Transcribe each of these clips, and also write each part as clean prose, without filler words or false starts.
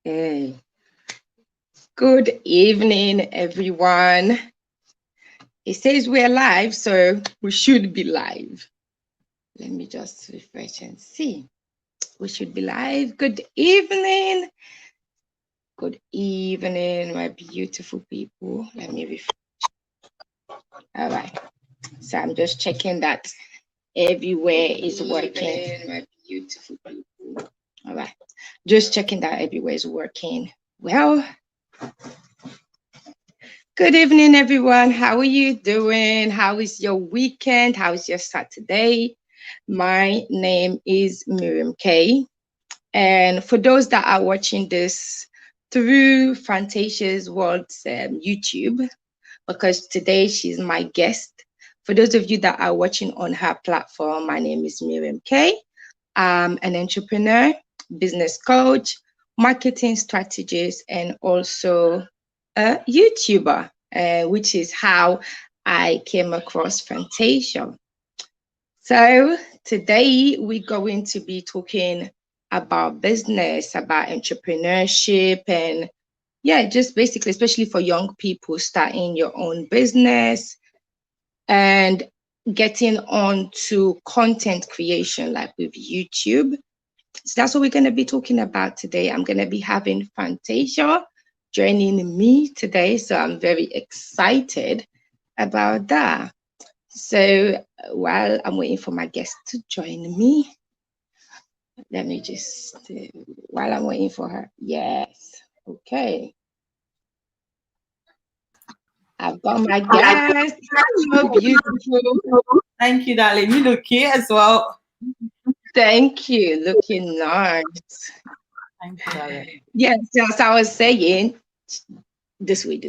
Okay. Good evening, everyone. It says we're live, so we should be live. Let me just refresh and see. We should be live. Good evening. Good evening, my beautiful people. Let me refresh. All right. So I'm just checking that everywhere is working. My beautiful people. All right. Just checking that everywhere is working. Well, good evening, everyone. How are you doing? How is your weekend? How is your Saturday? My name is Miriam K. And for those that are watching this through Fantacial's World's YouTube, because today she's my guest. For those of you that are watching on her platform, my name is Miriam K. I'm an entrepreneur, business coach, marketing strategist, and also a YouTuber, which is how I came across Fantacial. So today we're going to be talking about business, about entrepreneurship, and just basically, especially for young people starting your own business and getting on to content creation like with YouTube. So that's what we're going to be talking about today. I'm going to be having Fantacial joining me today. So I'm very excited about that. So while I'm waiting for my guest to join me, let me just, while I'm waiting for her. Yes. Okay. I've got my guest. Hello, beautiful. Thank you, darling. You look cute as well. Thank you. Looking nice. Thank you, darling. Yes, as I was saying, this way.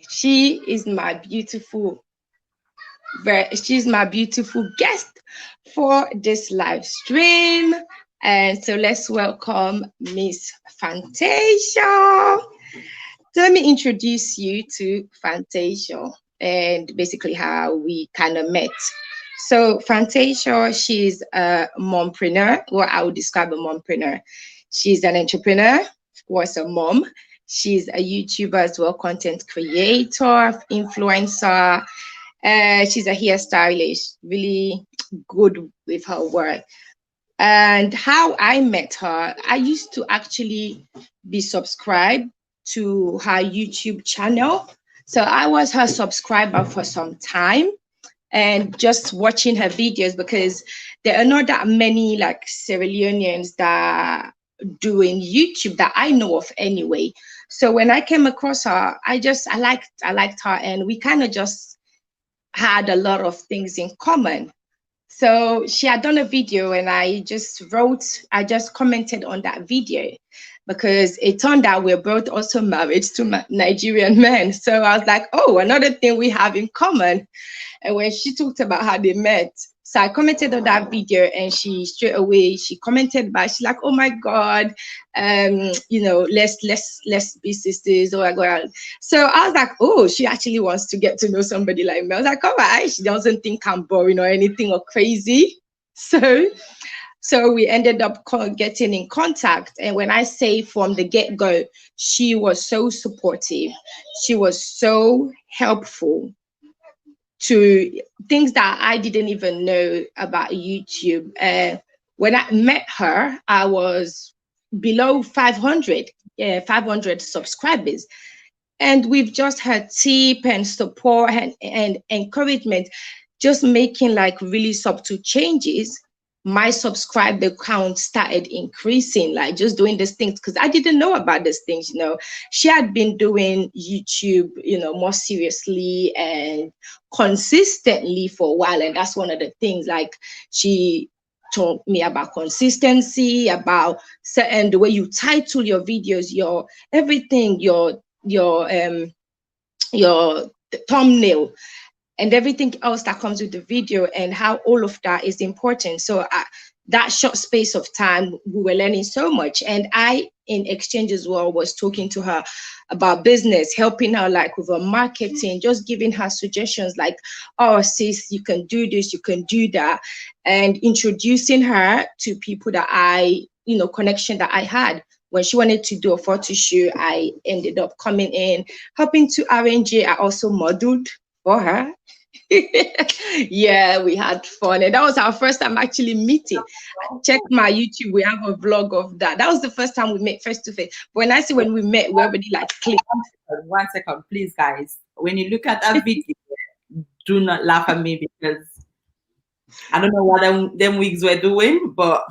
She is my beautiful, she's my beautiful guest for this live stream. And so let's welcome Miss Fantacial. So let me introduce you to Fantacial and basically how we kind of met. So Fantacial, she's a mompreneur, what I would describe a mompreneur. She's an entrepreneur, of course, a mom. She's a YouTuber as well, content creator, influencer. She's a hairstylist, really good with her work. And how I met her, I used to actually be subscribed to her YouTube channel. So I was her subscriber for some time and just watching her videos because there are not that many like Sierra Leoneans that are doing YouTube that I know of anyway. So when I came across her, I liked her, and we kind of just had a lot of things in common. So she had done a video and I just commented on that video because it turned out we're both also married to Nigerian men. So I was like, oh, another thing we have in common. And when she talked about how they met, so I commented on that video, and she straight away she commented back. She's like, "Oh my God, let's be sisters." Oh my God! So I was like, "Oh, she actually wants to get to know somebody like me." I was like, "All right." She doesn't think I'm boring or anything or crazy. So we ended up getting in contact. And when I say from the get-go, she was so supportive. She was so helpful to things that I didn't even know about YouTube. When I met her, I was below 500 subscribers. And we've just had tip and support and encouragement, just making like really subtle changes. My subscriber count started increasing, like just doing these things because I didn't know about these things. She had been doing YouTube, more seriously and consistently for a while. And that's one of the things, like she taught me about consistency, about certain the way you title your videos, your everything, your thumbnail and everything else that comes with the video, and how all of that is important. So that short space of time, we were learning so much. And I, in exchange as well, was talking to her about business, helping her like with her marketing, just giving her suggestions like, oh, sis, you can do this, you can do that, and introducing her to people that connection that I had when she wanted to do a photo shoot, I ended up coming in, helping to arrange it. I also modeled for her. Yeah, we had fun. And that was our first time actually meeting. Check my YouTube, we have a vlog of that. That was the first time we met face to face. When I say when we met, we already like clicked. 1 second, please, guys. When you look at that video, do not laugh at me because I don't know what them wigs were doing, but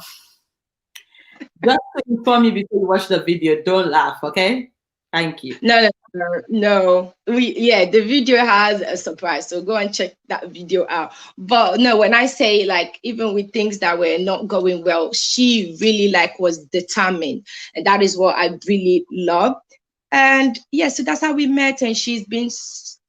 just to inform you before you watch the video, don't laugh, okay? Thank you. No. The video has a surprise, so go and check that video out. But no, when I say like even with things that were not going well, she really like was determined, and that is what I really loved. And yeah, so that's how we met, and she's been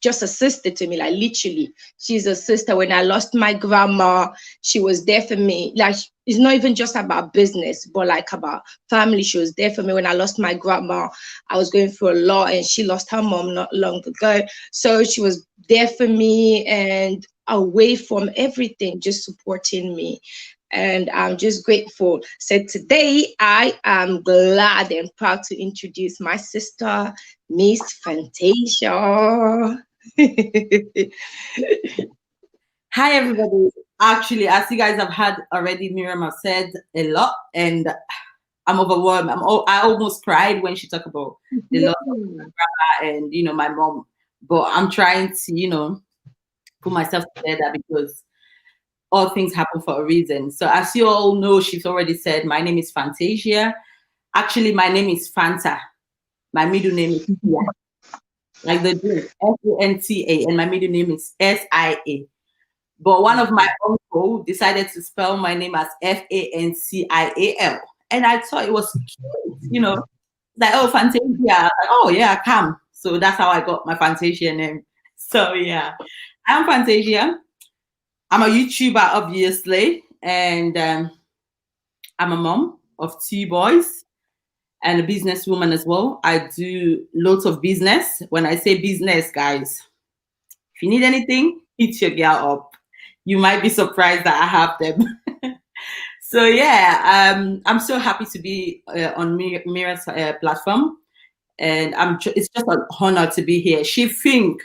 just a sister to me, like literally she's a sister. When I lost my grandma, she was there for me. Like it's not even just about business, but like about family. She was there for me when I lost my grandma. I was going through a lot, and she lost her mom not long ago, so she was there for me and away from everything, just supporting me. And I'm just grateful. So today I am glad and proud to introduce my sister, Miss Fantacial. Hi, everybody. Actually, as you guys have heard already, Miriam has said a lot, and I'm overwhelmed. I almost cried when she talked about the loss of my grandma and my mom. But I'm trying to put myself together because all things happen for a reason. So as you all know, she's already said, my name is Fantasia. Actually, my name is Fanta. My middle name is Sia. Like the drink, Fanta, and my middle name is Sia. But one of my uncle decided to spell my name as Fancial. And I thought it was cute, like, oh, Fantasia. Like, oh, yeah, come. So that's how I got my Fantasia name. So, yeah, I'm Fantasia. I'm a YouTuber, obviously, and I'm a mom of 2 boys and a businesswoman as well. I do lots of business. When I say business, guys, if you need anything, hit your girl up. You might be surprised that I have them. So yeah, I'm so happy to be on Mira's platform, and it's just an honor to be here. She think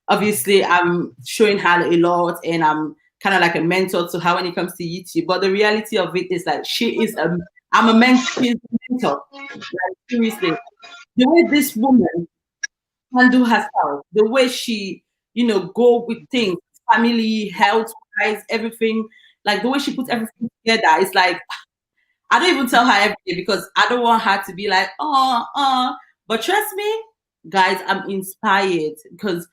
obviously I'm showing her a lot, and I'm kind of like a mentor to her when it comes to YouTube. But the reality of it is like I'm a mentor. Like, seriously, the way this woman handle herself, the way she go with things, family, health wise, everything, like the way she puts everything together, it's like I don't even tell her every day because I don't want her to be like, but trust me, guys, I'm inspired because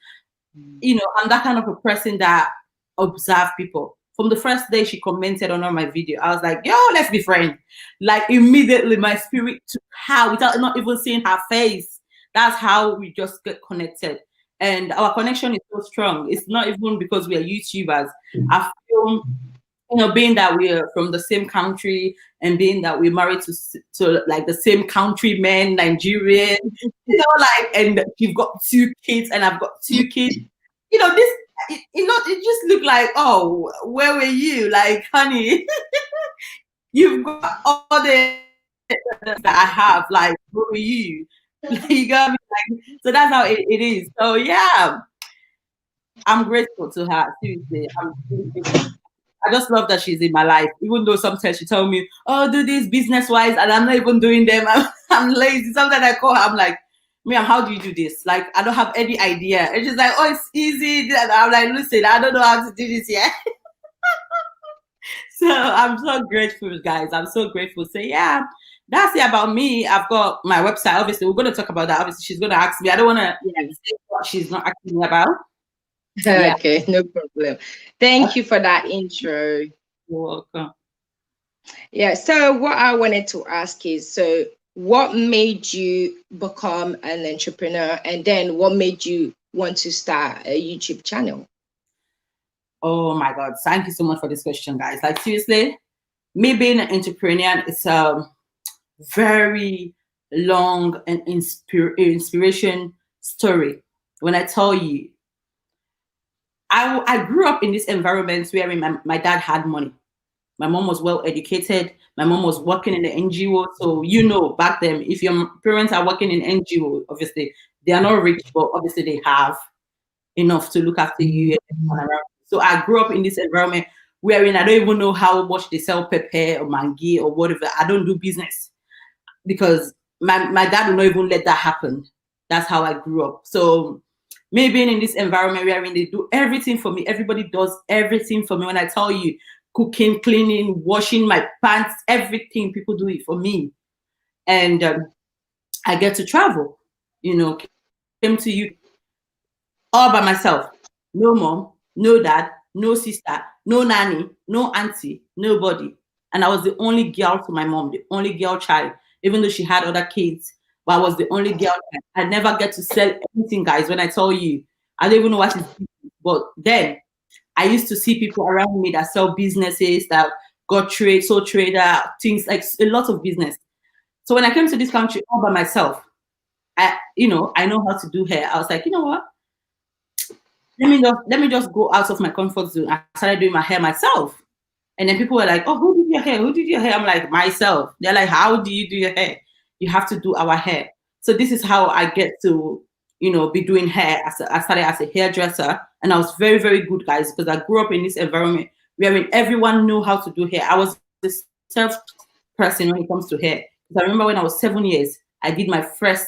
I'm that kind of a person that observe people. From the first day she commented on all my video, I was like, yo, let's be friends. Like immediately my spirit took her without not even seeing her face. That's how we just get connected. And our connection is so strong. It's not even because we are YouTubers. I feel, being that we're from the same country and being that we're married to like the same countrymen, Nigerian, and you've got 2 kids and I've got 2 kids. It just looked like, oh, where were you? Like, honey, you've got all the that I have. Like, where were you? You got me. Like, so that's how it is. So yeah, I'm grateful to her. Seriously, I just love that she's in my life. Even though sometimes she tell me, "Oh, do this business wise," and I'm not even doing them. I'm lazy. Sometimes I call her. I'm like, Miriam, how do you do this? Like, I don't have any idea. And she's like, oh, it's easy. And I'm like, listen, I don't know how to do this yet. So I'm so grateful, guys. I'm so grateful. So yeah, that's it about me. I've got my website. Obviously, we're going to talk about that. Obviously, she's going to ask me. I don't want to say what she's not asking me about. Okay, no problem. Thank you for that intro. You're welcome. Yeah, so what I wanted to ask is, so what made you become an entrepreneur, and then what made you want to start a YouTube channel? Oh my God, thank you so much for this question, guys. Like seriously, me being an entrepreneur is a very long and inspiration story. When I tell you, I grew up in this environment where my dad had money. My mom was well educated. My mom was working in the NGO. So, you know, back then, if your parents are working in NGO, obviously they are not rich, but obviously they have enough to look after you and around. So I grew up in this environment wherein I don't even know how much they sell pepper or mangi or whatever. I don't do business because my dad will not even let that happen. That's how I grew up. So me being in this environment wherein they do everything for me, everybody does everything for me. When I tell you, cooking, cleaning, washing my pants, everything, people do it for me. And I get to travel, you know, came to you all by myself. No mom, no dad, no sister, no nanny, no auntie, nobody. And I was the only girl to my mom, the only girl child, even though she had other kids. But I was the only girl. I never get to sell anything, guys. When I tell you, I don't even know what is. But then I used to see people around me that sell businesses, that got trade, sole trader, things like a lot of business. So when I came to this country all by myself, I know how to do hair. I was like, you know what? Let me just go out of my comfort zone. I started doing my hair myself. And then people were like, oh, who did your hair? Who did your hair? I'm like, myself. They're like, how do you do your hair? You have to do our hair. So this is how I get to, be doing hair. I started as a hairdresser, and I was very, very good, guys, because I grew up in this environment wherein everyone knew how to do hair. I was the self person when it comes to hair. Because I remember when I was 7 years, I did my first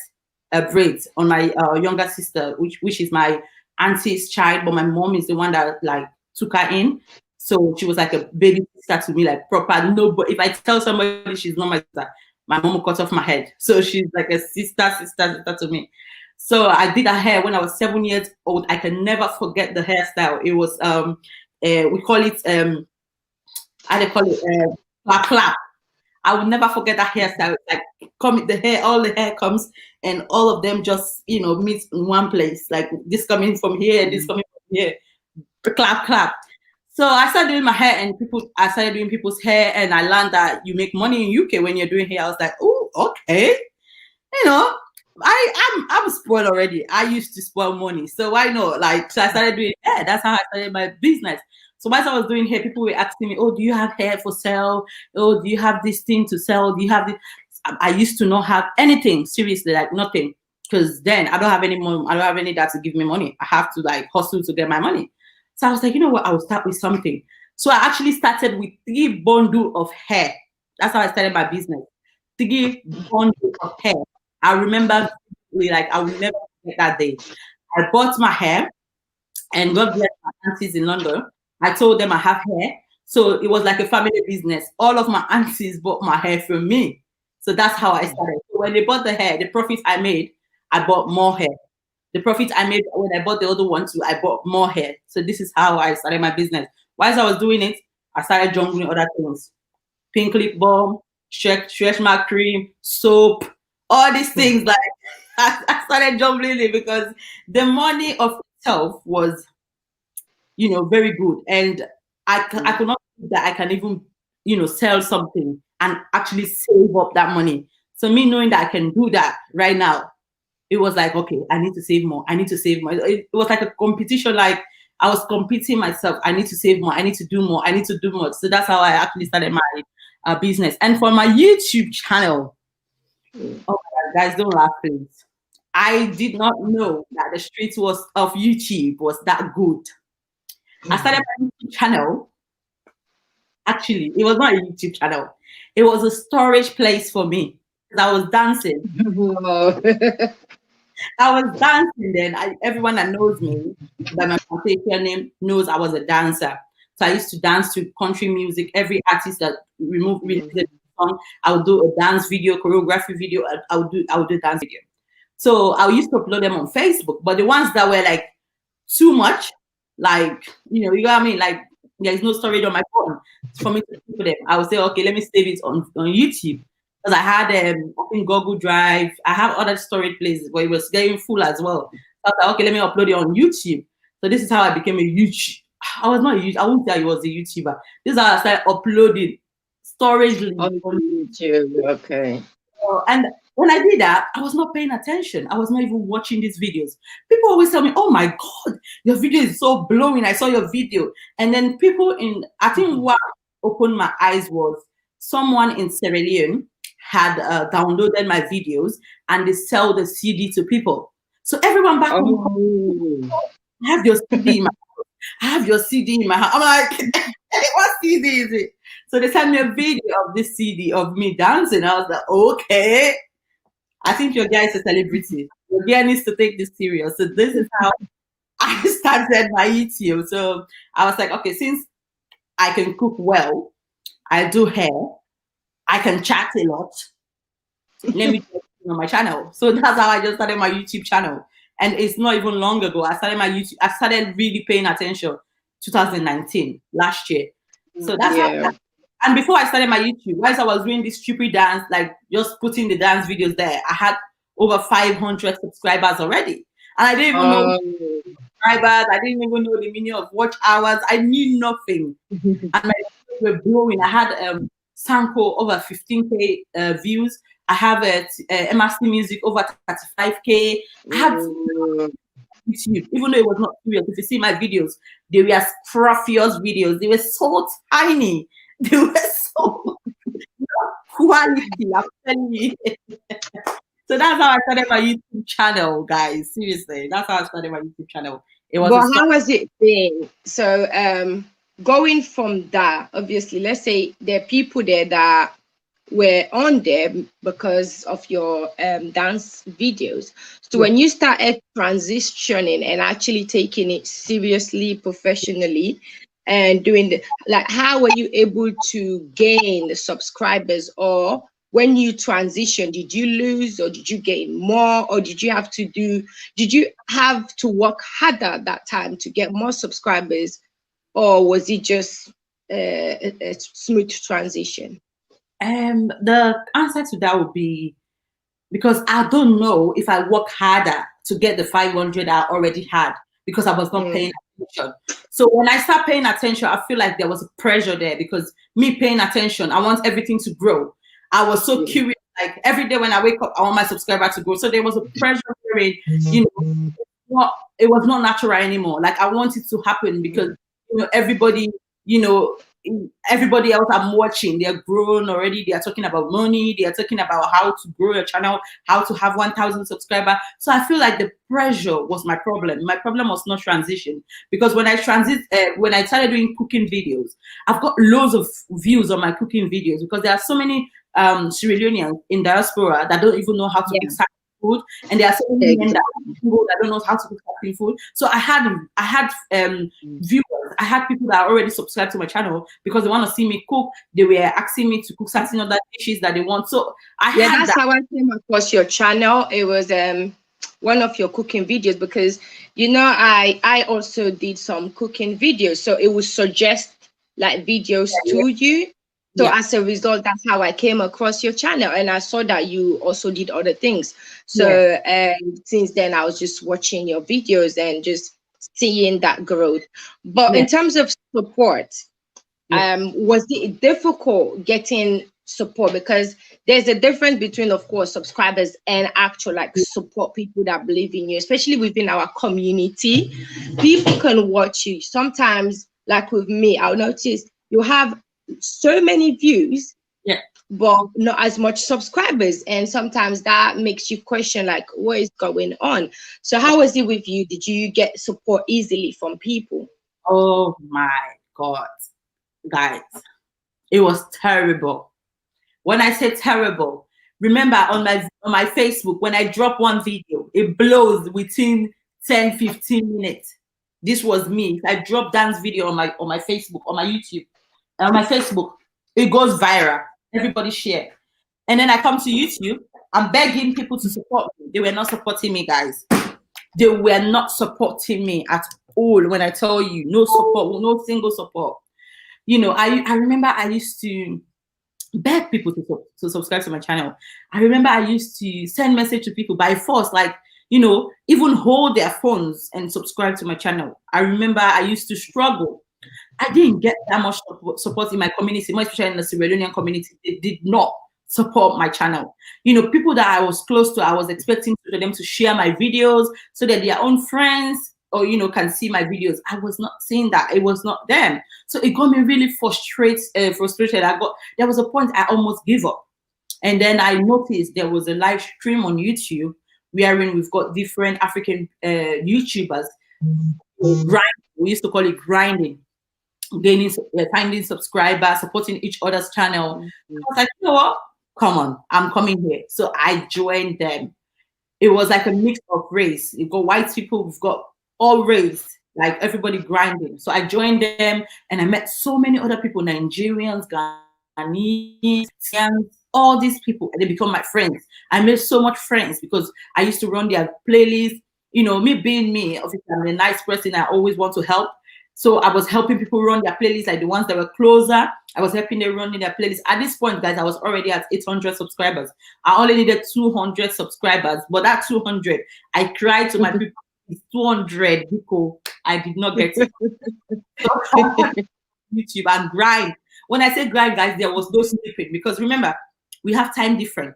braids on my younger sister, which is my auntie's child, but my mom is the one that like took her in. So she was like a baby sister to me, like proper. No, but if I tell somebody she's not my sister, my mom will cut off my head. So she's like a sister to me. So I did her hair when I was 7 years old. I can never forget the hairstyle. It was we call it how they call it clap. I will never forget that hairstyle. Like all the hair comes, and all of them just meet in one place. Like this coming from here, this coming from here, clap. So I started doing my hair, and I started doing people's hair, and I learned that you make money in UK when you're doing hair. I was like, oh, okay, I'm spoiled already. I used to spoil money, so why not? Like, so I started doing hair. That's how I started my business. So whilst I was doing hair, people were asking me, oh, do you have hair for sale? Oh, do you have this thing to sell? Do you have this? I used to not have anything, seriously, like nothing. Because then I don't have any money. I don't have any dad to give me money. I have to like hustle to get my money. So I was like, you know what? I will start with something. So I actually started with 3 bundles of hair. That's how I started my business. 3 bundles of hair. I remember, like, I will never forget that day. I bought my hair, and God bless my aunties in London. I told them I have hair. So it was like a family business. All of my aunties bought my hair from me. So that's how I started. So when they bought the hair, the profit I made, I bought more hair. The profit I made when I bought the other one too, I bought more hair. So this is how I started my business. Whilst I was doing it, I started juggling other things. Pink lip balm, stretch mark cream, soap, all these things. Like I started juggling it because the money of itself was, very good. And I could not think that I can even, sell something and actually save up that money. So me knowing that I can do that right now, it was like, okay, I need to save more. I need to save more. It was like a competition. Like I was competing myself. I need to save more. I need to do more. I need to do more. So that's how I actually started my business. And for my YouTube channel, oh my God, guys, don't laugh, please. I did not know that the streets of YouTube was that good. I started my YouTube channel. Actually, it was not a YouTube channel. It was a storage place for me. I was dancing. I was dancing then. Everyone that knows me by my Fantacial name knows I was a dancer. So I used to dance to country music. Every artist that released a song, I would do a dance video, choreography video. I would do dance video. So I used to upload them on Facebook. But the ones that were like too much, like you know what I mean, like there is no storage on my phone for me to keep them. I would say, okay, let me save it on YouTube. Because I had in Google Drive, I have other storage places where it was getting full as well. So I was like, okay, let me upload it on YouTube. So this is how I became a YouTube. I was not a YouTuber. I wouldn't say I was a YouTuber. This is how I started uploading storage on YouTube. Okay. And when I did that, I was not paying attention. I was not even watching these videos. People always tell me, oh my God, your video is so blowing. I saw your video. And then people I think, wow, opened my eyes was someone in Sierra Leone had downloaded my videos and they sell the CD to people. So everyone back home, Oh. I have your CD in my house. I have your CD in my house. I'm like, what CD is it? So they sent me a video of this CD of me dancing. I was like, okay, I think your guy is a celebrity. Your guy needs to take this serious. So this is how I started my YouTube. So I was like, okay, since I can cook well, I do hair, I can chat a lot. Let me do it on my channel. So that's how I just started my YouTube channel. And it's not even long ago. I started really paying attention 2019, last year. So that's how. And before I started my YouTube, whilst I was doing this stupid dance, like just putting the dance videos there, I had over 500 subscribers already. And I didn't even know subscribers. I didn't even know the meaning of watch hours. I knew nothing. And my videos were blowing. I had Sanko over 15K views. I have MRC Music over 35K. I had YouTube, even though it was not serious. If you see my videos, they were scruffious videos. They were so tiny. They were so quality. I'm telling you. So that's how I started my YouTube channel, guys. Seriously, that's how I started my YouTube channel. It was. But how has it been? So, going from that, obviously, let's say there are people there that were on there because of your dance videos. So when you started transitioning and actually taking it seriously, professionally, and doing the, like, how were you able to gain the subscribers? Or when you transitioned, did you lose or did you gain more? Or did you have to work harder that time to get more subscribers? Or was it just a smooth transition? The answer to that would be, because I don't know if I work harder to get the 500 I already had, because I was not paying attention. So when I start paying attention, I feel like there was a pressure there, because me paying attention, I want everything to grow. I was so curious, like every day when I wake up, I want my subscriber to grow. So there was a pressure period, it was not natural anymore. Like I want it to happen because everybody, everybody else I'm watching, they're grown already. They are talking about money. They are talking about how to grow your channel, how to have 1,000 subscribers. So I feel like the pressure was my problem. My problem was not transition, because when I started doing cooking videos, I've got loads of views on my cooking videos, because there are so many Sierra Leoneans in diaspora that don't even know how to cook food, and there are so many men that don't know how to cook food. So I had viewers. I had people that already subscribed to my channel because they want to see me cook. They were asking me to cook certain other dishes that they want. So that's how I came across your channel. It was one of your cooking videos, because I also did some cooking videos, so it would suggest like videos to you. So as a result, that's how I came across your channel, and I saw that you also did other things. So since then, I was just watching your videos and just seeing that growth. But in terms of support, was it difficult getting support? Because there's a difference between, of course, subscribers and actual support, people that believe in you, especially within our community. People can watch you. Sometimes, like with me, I'll notice you have so many views, but not as much subscribers, and sometimes that makes you question like what is going on. So how was it with you? Did you get support easily from people? Oh my God, guys, it was terrible. When I say terrible, remember on my Facebook, when I drop one video, it blows within 10-15 minutes. This was me. If I drop dance video on my Facebook, on my YouTube, on my Facebook, it goes viral. Everybody share. And then I come to YouTube, I'm begging people to support me. They were not supporting me, guys. They were not supporting me at all. When I tell you, no support, no single support. I remember I used to beg people to subscribe to my channel. I remember I used to send message to people by force, even hold their phones and subscribe to my channel. I remember I used to struggle. I didn't get that much support in my community, more especially in the Sierra Leonean community. They did not support my channel. People that I was close to, I was expecting them to share my videos so that their own friends, or can see my videos. I was not seeing that. It was not them. So it got me really frustrated. There was a point I almost gave up. And then I noticed there was a live stream on YouTube wherein we've got different African YouTubers grinding. We used to call it grinding, finding subscribers, supporting each other's channel. I was like, you know what? Come on, I'm coming here. So I joined them. It was like a mix of race. You've got white people, we've got all race, like everybody grinding. So I joined them and I met so many other people, Nigerians, Ghanaians, all these people, and they become my friends. I made so much friends because I used to run their playlist. Me being me, obviously I'm a nice person. I always want to help. So I was helping people run their playlists, like the ones that were closer. I was helping them run their playlists. At this point, guys, I was already at 800 subscribers. I only needed 200 subscribers, but that 200, I cried to my people, it's 200 people. I did not get it. YouTube and grind. When I say grind, guys, there was no sleeping because remember, we have time different.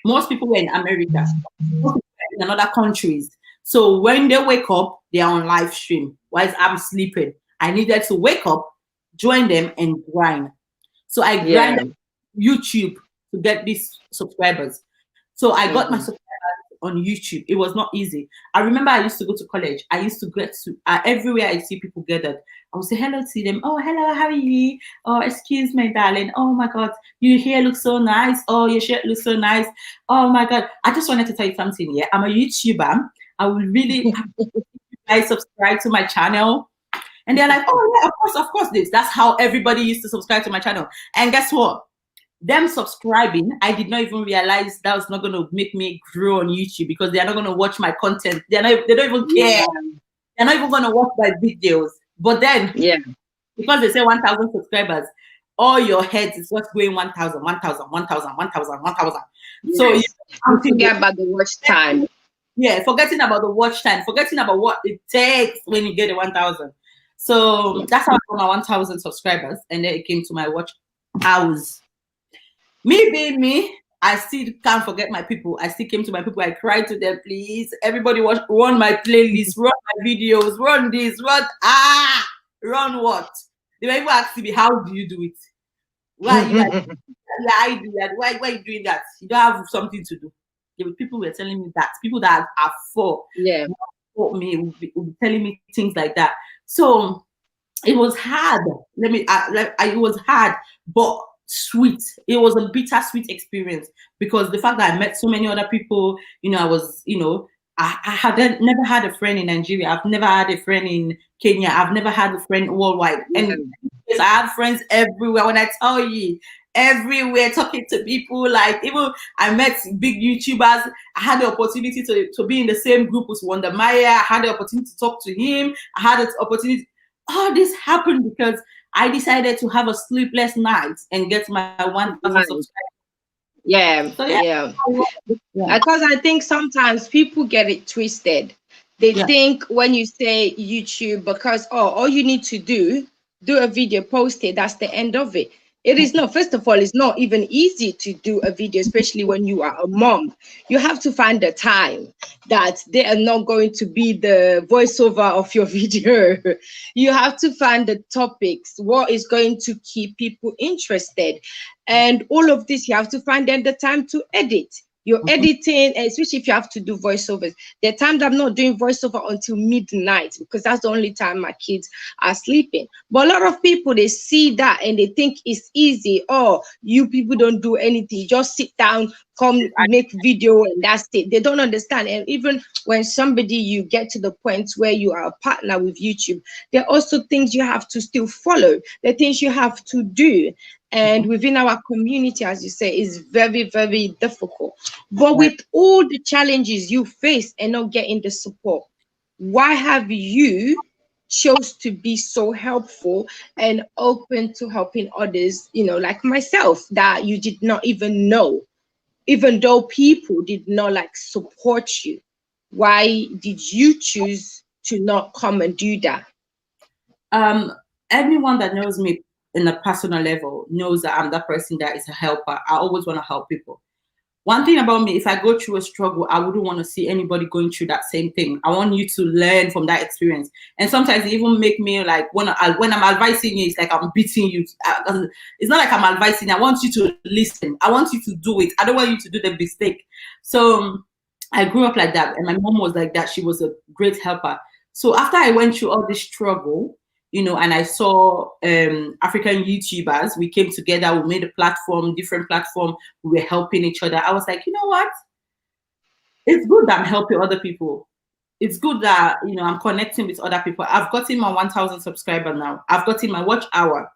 Most people were in America, most people were in other countries. So when they wake up, they are on live stream. Whilst I'm sleeping, I needed to wake up, join them, and grind. So I grinded YouTube to get these subscribers. So I got my subscribers on YouTube. It was not easy. I remember I used to go to college. I used to get to everywhere I see people gathered. I would say hello to them. Oh, hello, how are you? Oh, excuse me, darling. Oh my God, your hair looks so nice. Oh, your shirt looks so nice. Oh my God. I just wanted to tell you something. Yeah, I'm a YouTuber. I would really guys subscribe to my channel. And they're like, oh yeah, of course this. That's how everybody used to subscribe to my channel. And guess what? Them subscribing, I did not even realize that was not going to make me grow on YouTube because they're not going to watch my content. They don't even care. They're not even going to watch my videos. But then, because they say 1,000 subscribers, all your heads is what's going 1,000, 1,000, 1,000, 1,000, 1,000. So you forget about the watch time. Yeah, forgetting about the watch time, forgetting about what it takes when you get the 1,000. So that's how I got my 1,000 subscribers, and then it came to my watch hours. Me being me, I still can't forget my people. I still came to my people. I cried to them, please, everybody run my playlist, run my videos, run this, run what? They might even ask me, how do you do it? Why you I do that? Why are you doing that? You don't have something to do. People were telling me that. People that are for me will be telling me things like that. So it was hard. It was hard, but sweet. It was a bittersweet experience because the fact that I met so many other people, I was, I had never had a friend in Nigeria. I've never had a friend in Kenya. I've never had a friend worldwide. And I have friends everywhere. When I tell you, everywhere, talking to people, like even I met big YouTubers. I had the opportunity to be in the same group with Wonder Maya. I had the opportunity to talk to him. I had the opportunity. All this happened because I decided to have a sleepless night and get my 1,000 subscribers. Because I think sometimes people get it twisted. They think when you say YouTube, because all you need to do a video, post it, that's the end of it. It is not. First of all, it's not even easy to do a video, especially when you are a mom. You have to find the time that they are not going to be the voiceover of your video. You have to find the topics, what is going to keep people interested. And all of this, you have to find then the time to edit. You're editing, especially if you have to do voiceovers. There are times I'm not doing voiceover until midnight because that's the only time my kids are sleeping. But a lot of people, they see that and they think it's easy. Oh, you people don't do anything. You just sit down, come make video, and that's it. They don't understand. And even when you get to the point where you are a partner with YouTube, there are also things you have to still follow. There are things you have to do. And within our community, as you say, is very, very difficult. But with all the challenges you face and not getting the support, why have you chose to be so helpful and open to helping others, like myself, that you did not even know, even though people did not support you? Why did you choose to not come and do that? Anyone that knows me in a personal level knows that I'm that person that is a helper. I always want to help people. One thing about me, if I go through a struggle, I wouldn't want to see anybody going through that same thing. I want you to learn from that experience. And sometimes it even make me like, when I'm advising you, it's like I'm beating you. It's not like I'm advising. I want you to listen. I want you to do it. I don't want you to do the mistake. So I grew up like that. And my mom was like that. She was a great helper. So after I went through all this struggle, you know, and I saw African YouTubers, we came together, we made a platform, different platform, we were helping each other. I was like, you know what? It's good that I'm helping other people. It's good that, you know, I'm connecting with other people. I've gotten my 1,000 subscribers now. I've gotten my watch hour.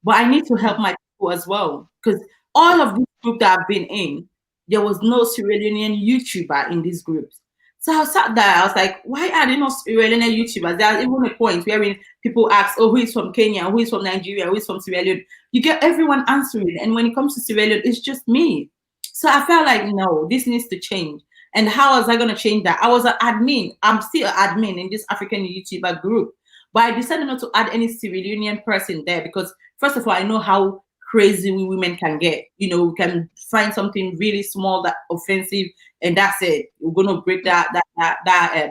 But I need to help my people as well. Because all of these groups that I've been in, there was no Sierra Leonean YouTuber in these groups. So I sat there, I was like, why are there no Sierra Leonean YouTubers? There's even a point where people ask, oh, who is from Kenya, who is from Nigeria, who is from Sierra Leone? You get everyone answering. And when it comes to Sierra Leone, it's just me. So I felt like, no, this needs to change. And how was I going to change that? I was an admin. I'm still an admin in this African YouTuber group. But I decided not to add any Sierra Leonean person there because, first of all, I know how crazy we women can get. You know, we can find something really small that offensive, and that's it. We're gonna break that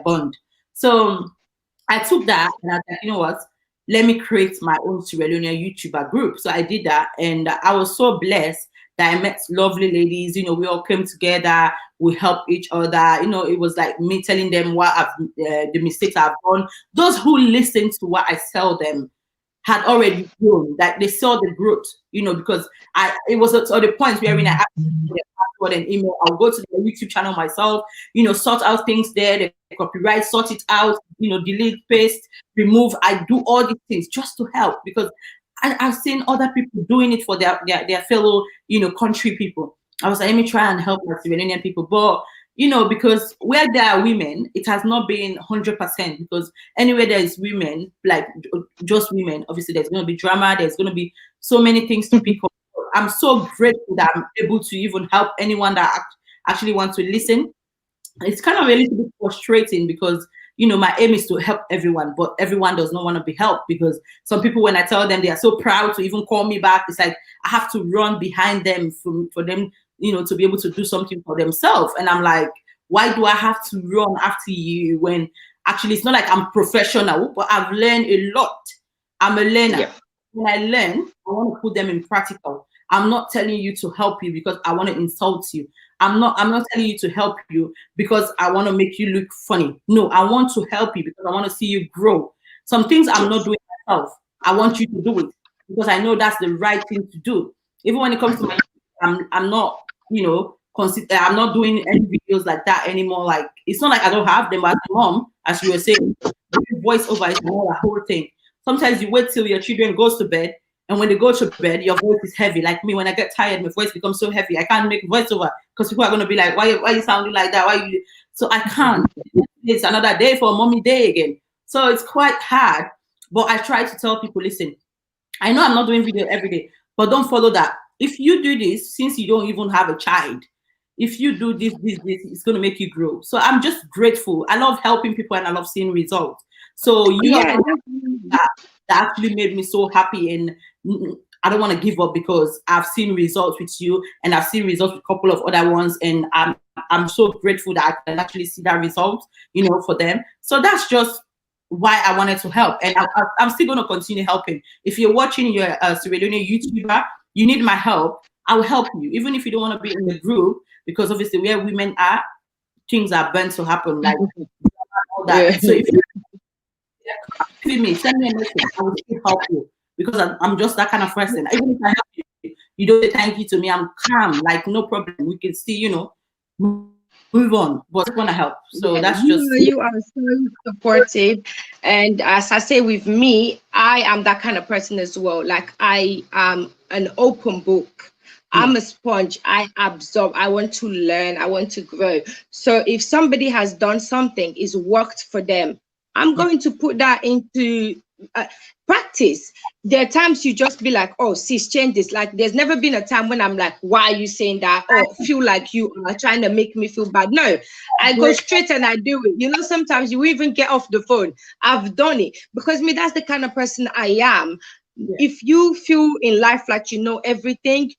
bond. So I took that and I was like, you know what? Let me create my own Sierra Leonean YouTuber group. So I did that, and I was so blessed that I met lovely ladies. You know, we all came together. We helped each other. You know, it was like me telling them what the mistakes I've done. Those who listened to what I tell them had already grown, that they saw the growth, you know, because it was at the point where when I asked the password and email, I'll go to the YouTube channel myself, you know, sort out things there, the copyright, sort it out, you know, delete, paste, remove. I do all these things just to help because I've seen other people doing it for their fellow, you know, country people. I was like, let me try and help my Sierra Leonean people. But you know, because where there are women, it has not been 100% because anywhere there is women, like just women, obviously there's going to be drama, there's going to be so many things to pick up. I'm so grateful that I'm able to even help anyone that actually wants to listen. It's kind of a little bit frustrating because, you know, my aim is to help everyone, but everyone does not want to be helped because some people, when I tell them, they are so proud to even call me back. It's like I have to run behind them for them, you know, to be able to do something for themselves. And I'm like, why do I have to run after you when actually it's not like I'm professional, but I've learned a lot. I'm a learner. Yeah. When I learn, I want to put them in practical. I'm not telling you to help you because I want to insult you. I'm not telling you to help you because I want to make you look funny. No, I want to help you because I want to see you grow. Some things I'm not doing myself. I want you to do it because I know that's the right thing to do. Even when it comes to my, I'm not, you know, I'm not doing any videos like that anymore. Like, it's not like I don't have them, but as a mom, as you were saying, voiceover is more a whole thing. Sometimes you wait till your children goes to bed, and when they go to bed, your voice is heavy. Like me, when I get tired, my voice becomes so heavy. I can't make voiceover because people are going to be like, why are you sounding like that? Why you? So I can't. It's another day for a mommy day again. So it's quite hard. But I try to tell people, listen, I know I'm not doing video every day, but don't follow that. If you do this, since you don't even have a child, if you do this, it's going to make you grow. So I'm just grateful. I love helping people and I love seeing results. So that actually made me so happy, and I don't want to give up because I've seen results with you and I've seen results with a couple of other ones, and I'm so grateful that I can actually see that result, you know, for them. So that's just why I wanted to help, and I'm still going to continue helping. If you're watching, you're a Sierra Leone YouTuber, you need my help, I'll help you, even if you don't want to be in the group, because obviously where women are, things are bound to happen, like all that. Yeah. So if you send me a message, I will still help you because I'm just that kind of person. Even if I help you, you don't say thank you to me, I'm calm, like no problem. We can still, you know, move on, but I want to help. So yeah, that's just you are so supportive. And as I say, with me, I am that kind of person as well. Like I am an open book. I'm a sponge. I absorb. I want to learn. I want to grow. So if somebody has done something, it's worked for them, I'm going to put that into practice. There are times you just be like, oh, sis, change this. Like, there's never been a time when I'm like, why are you saying that? Or feel like you are trying to make me feel bad. No, I go straight and I do it. You know, sometimes you even get off the phone. I've done it because me, that's the kind of person I am. Yeah. If you feel in life like you know everything,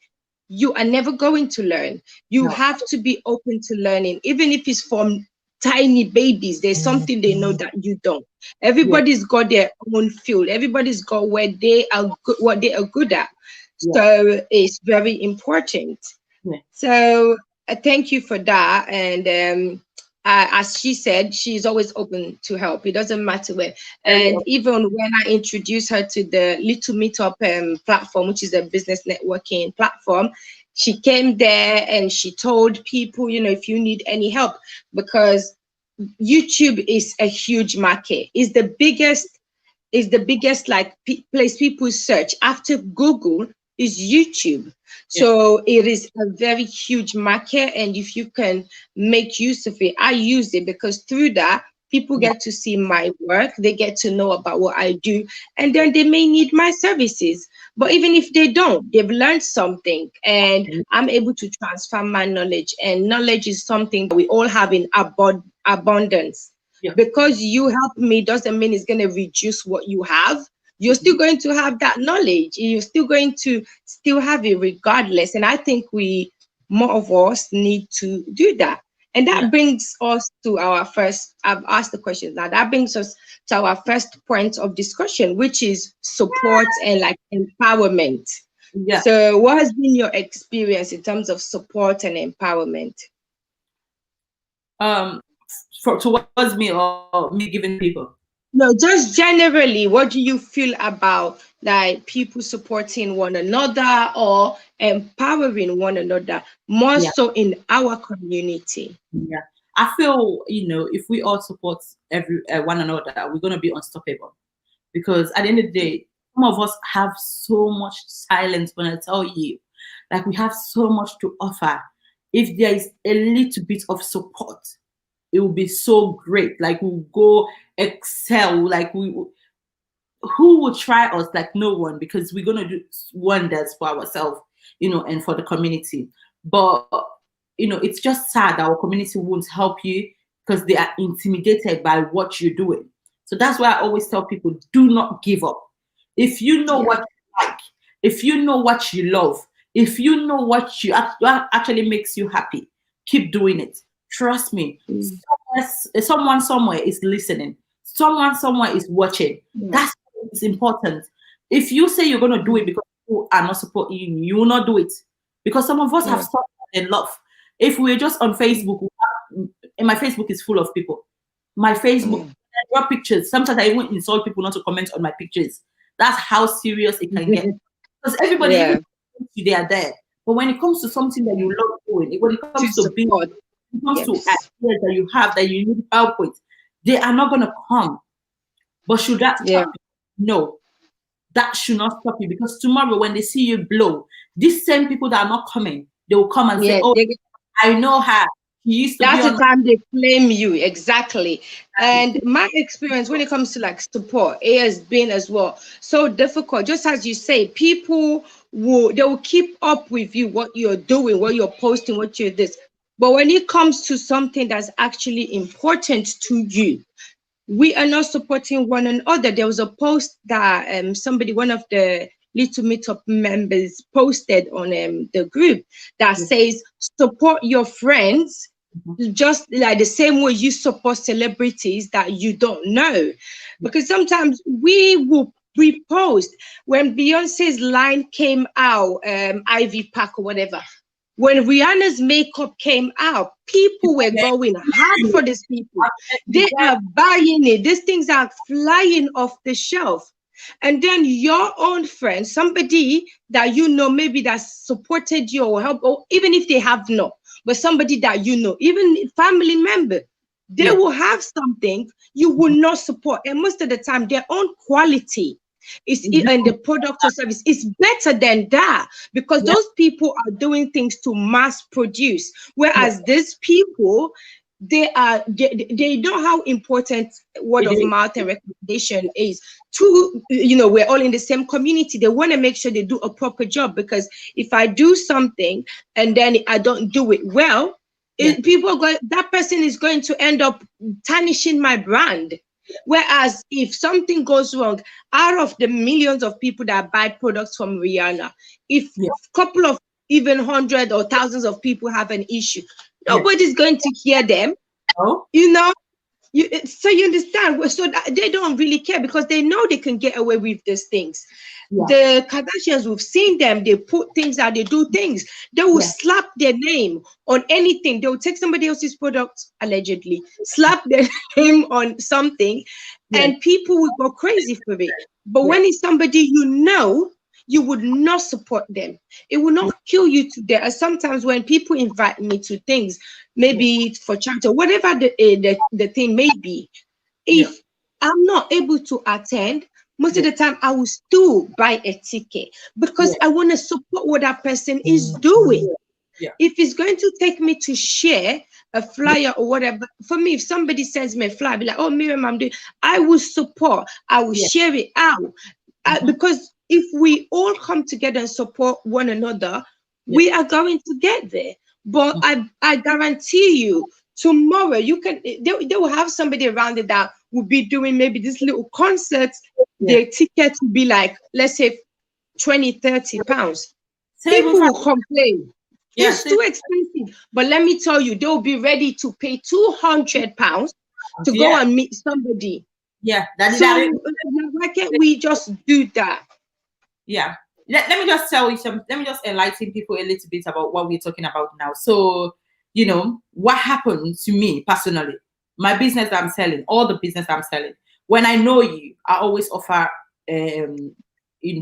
you are never going to learn. You No. have to be open to learning, even if it's from tiny babies. There's something they know that you don't. Everybody's got their own field. Everybody's got where they are good, what they are good at. So it's very important. So thank you for that. And as she said, she's always open to help. It doesn't matter where. And even when I introduced her to the Little Meetup platform, which is a business networking platform, she came there and she told people, you know, if you need any help, because YouTube is a huge market. Is the biggest like place people search after Google is YouTube. So it is a very huge market, and if you can make use of it, I use it because through that people get to see my work, they get to know about what I do, and then they may need my services. But even if they don't, they've learned something, and I'm able to transfer my knowledge. And knowledge is something that we all have in abundance. Because you help me doesn't mean it's going to reduce what you have. You're still going to have that knowledge. You're still going to have it regardless. And I think more of us need to do that. And that brings us to our first, I've asked the question now, that brings us to our first point of discussion, which is support and like empowerment. So what has been your experience in terms of support and empowerment? Towards me or me giving people? No, just generally, what do you feel about like people supporting one another or empowering one another, more so in our community? I feel, you know, if we all support one another, we're going to be unstoppable. Because at the end of the day, some of us have so much silence when I tell you, like we have so much to offer. If there is a little bit of support, it will be so great. Like we'll go excel. Like who will try us? Like no one, because we're gonna do wonders for ourselves, you know, and for the community. But you know, it's just sad that our community won't help you because they are intimidated by what you're doing. So that's why I always tell people, do not give up. If you know what you like, if you know what you love, if you know what you actually makes you happy, keep doing it. Trust me, someone somewhere is listening. Someone somewhere is watching. That's what's important. If you say you're going to do it because people are not supporting you, you will not do it. Because some of us have stopped in love. If we're just on Facebook, and my Facebook is full of people. My Facebook, I draw pictures. Sometimes I even insult people not to comment on my pictures. That's how serious it can get. Because everybody, they are there. But when it comes to something that you love doing, when it comes to being, when it comes to ideas that you have that you need help with, they are not going to come. But should that stop you? No, that should not stop you, because tomorrow when they see you blow, these same people that are not coming, they will come and say, "Oh, I know her. She used to." That's the time they claim you. Exactly. And my experience when it comes to like support, it has been as well so difficult. Just as you say, people will keep up with you, what you're doing, what you're posting, what you're this. But when it comes to something that's actually important to you, we are not supporting one another. There was a post that somebody, one of the Little Meetup members, posted on the group that says, support your friends just like the same way you support celebrities that you don't know. Because sometimes we will repost when Beyonce's line came out, Ivy Park or whatever. When Rihanna's makeup came out, people were going hard for these people. They are buying it. These things are flying off the shelf. And then your own friend, somebody that you know, maybe that supported you or helped, or even if they have not, but somebody that you know, even family member, they will have something you will not support. And most of the time, their own quality is and the product or service is better than that, because those people are doing things to mass produce, whereas these people, they know how important word of mouth and recommendation is to, you know, we're all in the same community. They want to make sure they do a proper job, because if I do something and then I don't do it well, that person is going to end up tarnishing my brand. Whereas if something goes wrong, out of the millions of people that buy products from Rihanna, if even hundred or thousands of people have an issue, nobody's going to hear them. Oh, You know, so you understand. So that they don't really care because they know they can get away with these things. yeah. The Kardashians, we've seen them. They put things out. They do things. They will slap their name on anything. They will take somebody else's product, allegedly, slap their name on something, and people will go crazy for it. But when it's somebody you know, you would not support them. It will not kill you to death. And sometimes when people invite me to things, maybe for charity or whatever the thing may be, if I'm not able to attend, most of the time I will still buy a ticket because I want to support what that person is doing. If it's going to take me to share a flyer or whatever, for me, if somebody sends me a flyer, I'll be like, oh, Miriam, I will support, I will share it out. Because if we all come together and support one another, we are going to get there. But I guarantee you, tomorrow they will have somebody around it that will be doing maybe this little concert. Their ticket will be like, let's say 20-30 pounds. People will complain. It's too expensive. But let me tell you, they'll be ready to pay 200 pounds to go and meet somebody. So why can't we just do that? Let me just tell you some, let me just enlighten people a little bit about what we're talking about now. So, you know, what happened to me personally, my business that I'm selling, all the business I'm selling, when I know you, I always offer in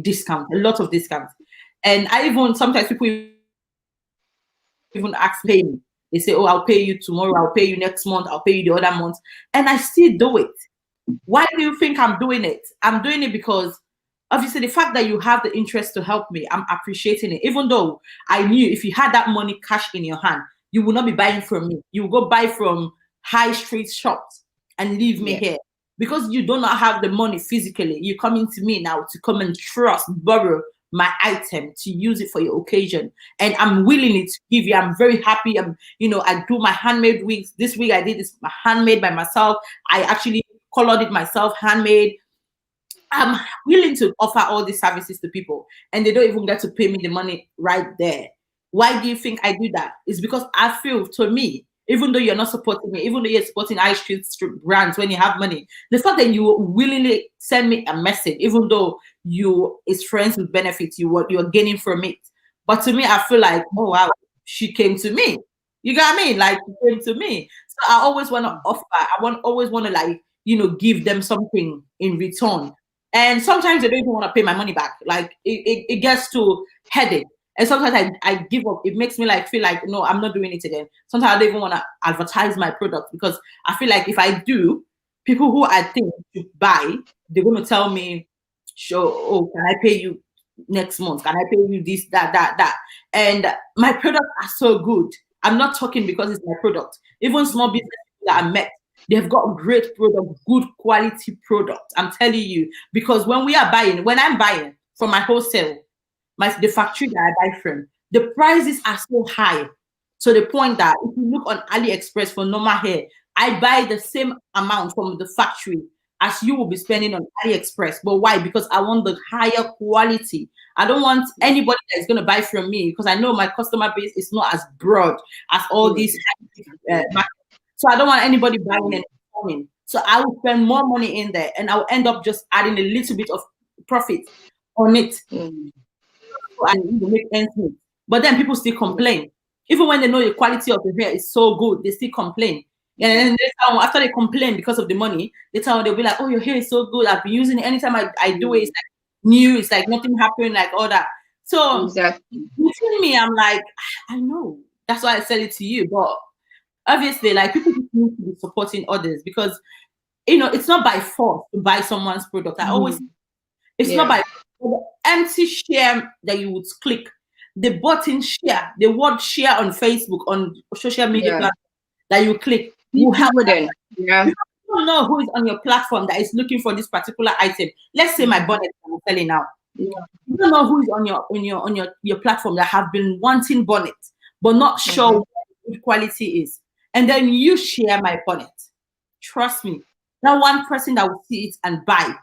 discount, a lot of discounts. And I even, sometimes people even ask me, they say, oh, I'll pay you tomorrow, I'll pay you next month, I'll pay you the other month. And I still do it. Why do you think I'm doing it? I'm doing it because obviously the fact that you have the interest to help me, I'm appreciating it. Even though I knew if you had that money cash in your hand, you will not be buying from me. You will go buy from high street shops and leave me here. Because you do not have the money physically, you're coming to me now to come and borrow my item to use it for your occasion. And I'm willing to give you. I'm very happy. I do my handmade wigs. This wig I did is my handmade by myself. I actually colored it myself, handmade. I'm willing to offer all these services to people and they don't even get to pay me the money right there. Why do you think I do that? It's because I feel, to me, even though you're not supporting me, even though you're supporting high street brands when you have money, the fact that you willingly send me a message, even though it's friends with benefits, you're gaining from it. But to me, I feel like, oh wow, she came to me. You got me? Like, she came to me. So I always want to offer. Always want to give them something in return. And sometimes they don't even want to pay my money back. Like it gets to headache. And sometimes I give up. It makes me feel like, no, I'm not doing it again. Sometimes I don't even want to advertise my product because I feel like if I do, people who I think should buy, they're going to tell me, sure, oh, can I pay you next month? Can I pay you this, that? And my products are so good. I'm not talking because it's my product. Even small businesses that I met, they've got great product, good quality product. I'm telling you, because when I'm buying from my wholesale, the factory that I buy from, the prices are so high to the point that if you look on AliExpress for normal hair, I buy the same amount from the factory as you will be spending on AliExpress. But why? Because I want the higher quality. I don't want anybody that is going to buy from me because I know my customer base is not as broad as all these markets. So I don't want anybody buying and selling. So I will spend more money in there and I'll end up just adding a little bit of profit on it. And make ends meet. But then people still complain. Even when they know the quality of the hair is so good, they still complain. And then after they complain because of the money, they'll be like, oh, your hair is so good. I've been using it. Anytime I do it, it's like new. It's like nothing happened, like all that. So between me, I'm like, I know. That's why I sell it to you. But obviously, like people need to be supporting others because, it's not by force to buy someone's product. It's not by the empty share that you would click. The button share, the word share on Facebook, on social media platform that you click. You don't know who is on your platform that is looking for this particular item. Let's say my bonnet I'm selling now. You don't know who is on your platform that have been wanting bonnet, but not sure what the good quality is. And then you share my bonnet. Trust me, that one person that will see it and buy.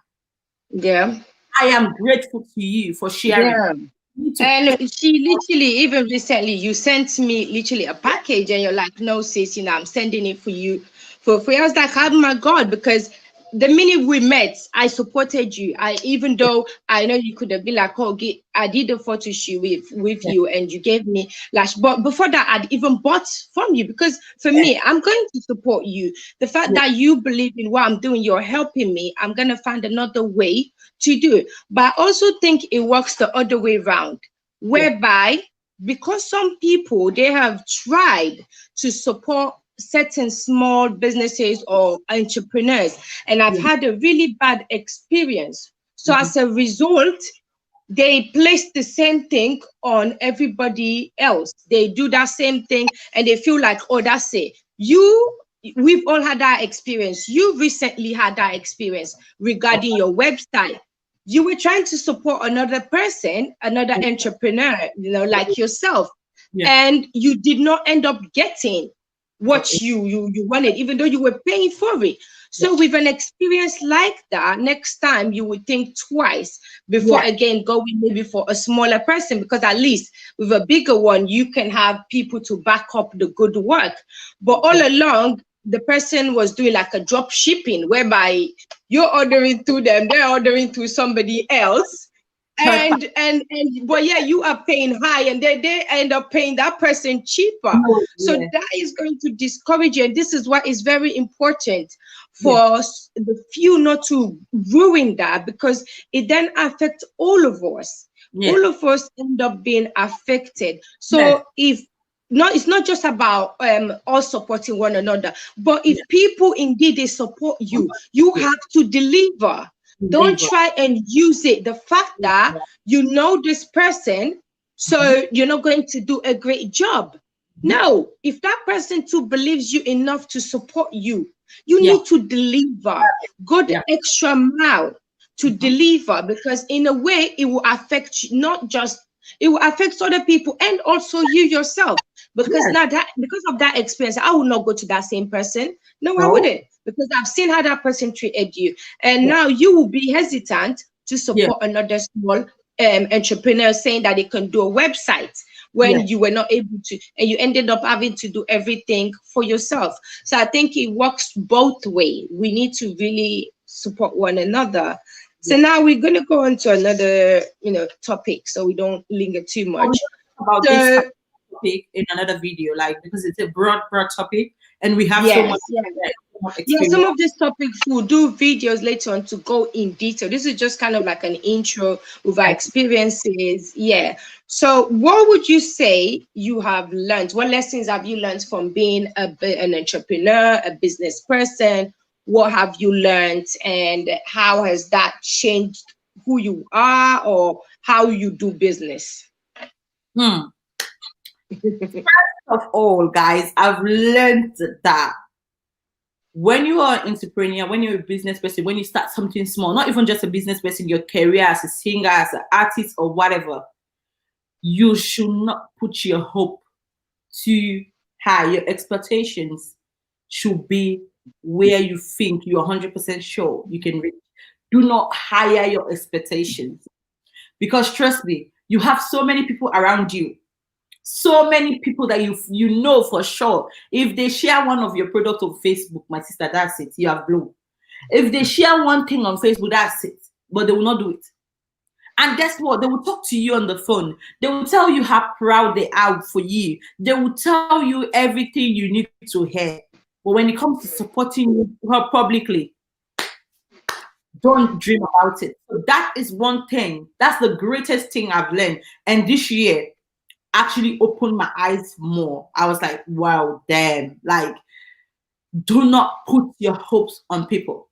I am grateful to you for sharing. And she literally, even recently, you sent me literally a package, and you're like, "No, sis, I'm sending it for you for free." I was like, "Oh my God," because the minute we met, I supported you. Even though I know you could have been like, "Oh, I did a photo shoot with you, and you gave me lash." But before that, I'd even bought from you, because for me, I'm going to support you. The fact that you believe in what I'm doing, you're helping me. I'm gonna find another way to do it. But I also think it works the other way around, whereby, because some people, they have tried to support certain small businesses or entrepreneurs, and I've had a really bad experience. So as a result, they place the same thing on everybody else. They do that same thing, and they feel like, "Oh, that's it." We've all had that experience. You recently had that experience regarding your website. You were trying to support another person, another entrepreneur, like yourself, and you did not end up getting what you wanted, even though you were paying for it. So with an experience like that, next time you would think twice before again going maybe for a smaller person, because at least with a bigger one, you can have people to back up the good work. But all along, the person was doing like a drop shipping, whereby you're ordering through them, they're ordering through somebody else. And but yeah, you are paying high, and they end up paying that person cheaper. So that is going to discourage you. And this is what is very important for the few not to ruin that, because it then affects all of us. All of us end up being affected. So it's not just about us supporting one another, but if people indeed they support you, you have to deliver. Don't try and use it. The fact that you know this person, so you're not going to do a great job. No, if that person too believes you enough to support you, you need to deliver. Go the extra mile to deliver, because in a way it will affect you, not just it will affect other people and also you yourself. Because now that because of that experience, I would not go to that same person. No, I wouldn't, because I've seen how that person treated you. And now you will be hesitant to support another small entrepreneur saying that they can do a website when you were not able to, and you ended up having to do everything for yourself. So I think it works both ways. We need to really support one another. So now we're going to go on to another, topic, so we don't linger too much. About this topic in another video, like, because it's a broad topic, and we have so much experience. Some of these topics we'll do videos later on to go in detail. This is just kind of like an intro with our experiences. So what would you say you have learned? What lessons have you learned from being an entrepreneur, a business person? What have you learned, and how has that changed who you are or how you do business? First of all, guys, I've learned that when you are an entrepreneur, when you're a business person, when you start something small, not even just a business person, your career as a singer, as an artist or whatever, you should not put your hope too high. Your expectations should be where you think you're 100% sure you can reach. Do not higher your expectations, because trust me, you have so many people around you. So many people that you know for sure, if they share one of your products on Facebook, my sister, that's it. You have blown. If they share one thing on Facebook, that's it. But they will not do it. And guess what? They will talk to you on the phone. They will tell you how proud they are for you. They will tell you everything you need to hear. But when it comes to supporting you publicly, don't dream about it. So that is one thing. That's the greatest thing I've learned. And this year actually opened my eyes more. I was like, wow, damn. Like, do not put your hopes on people.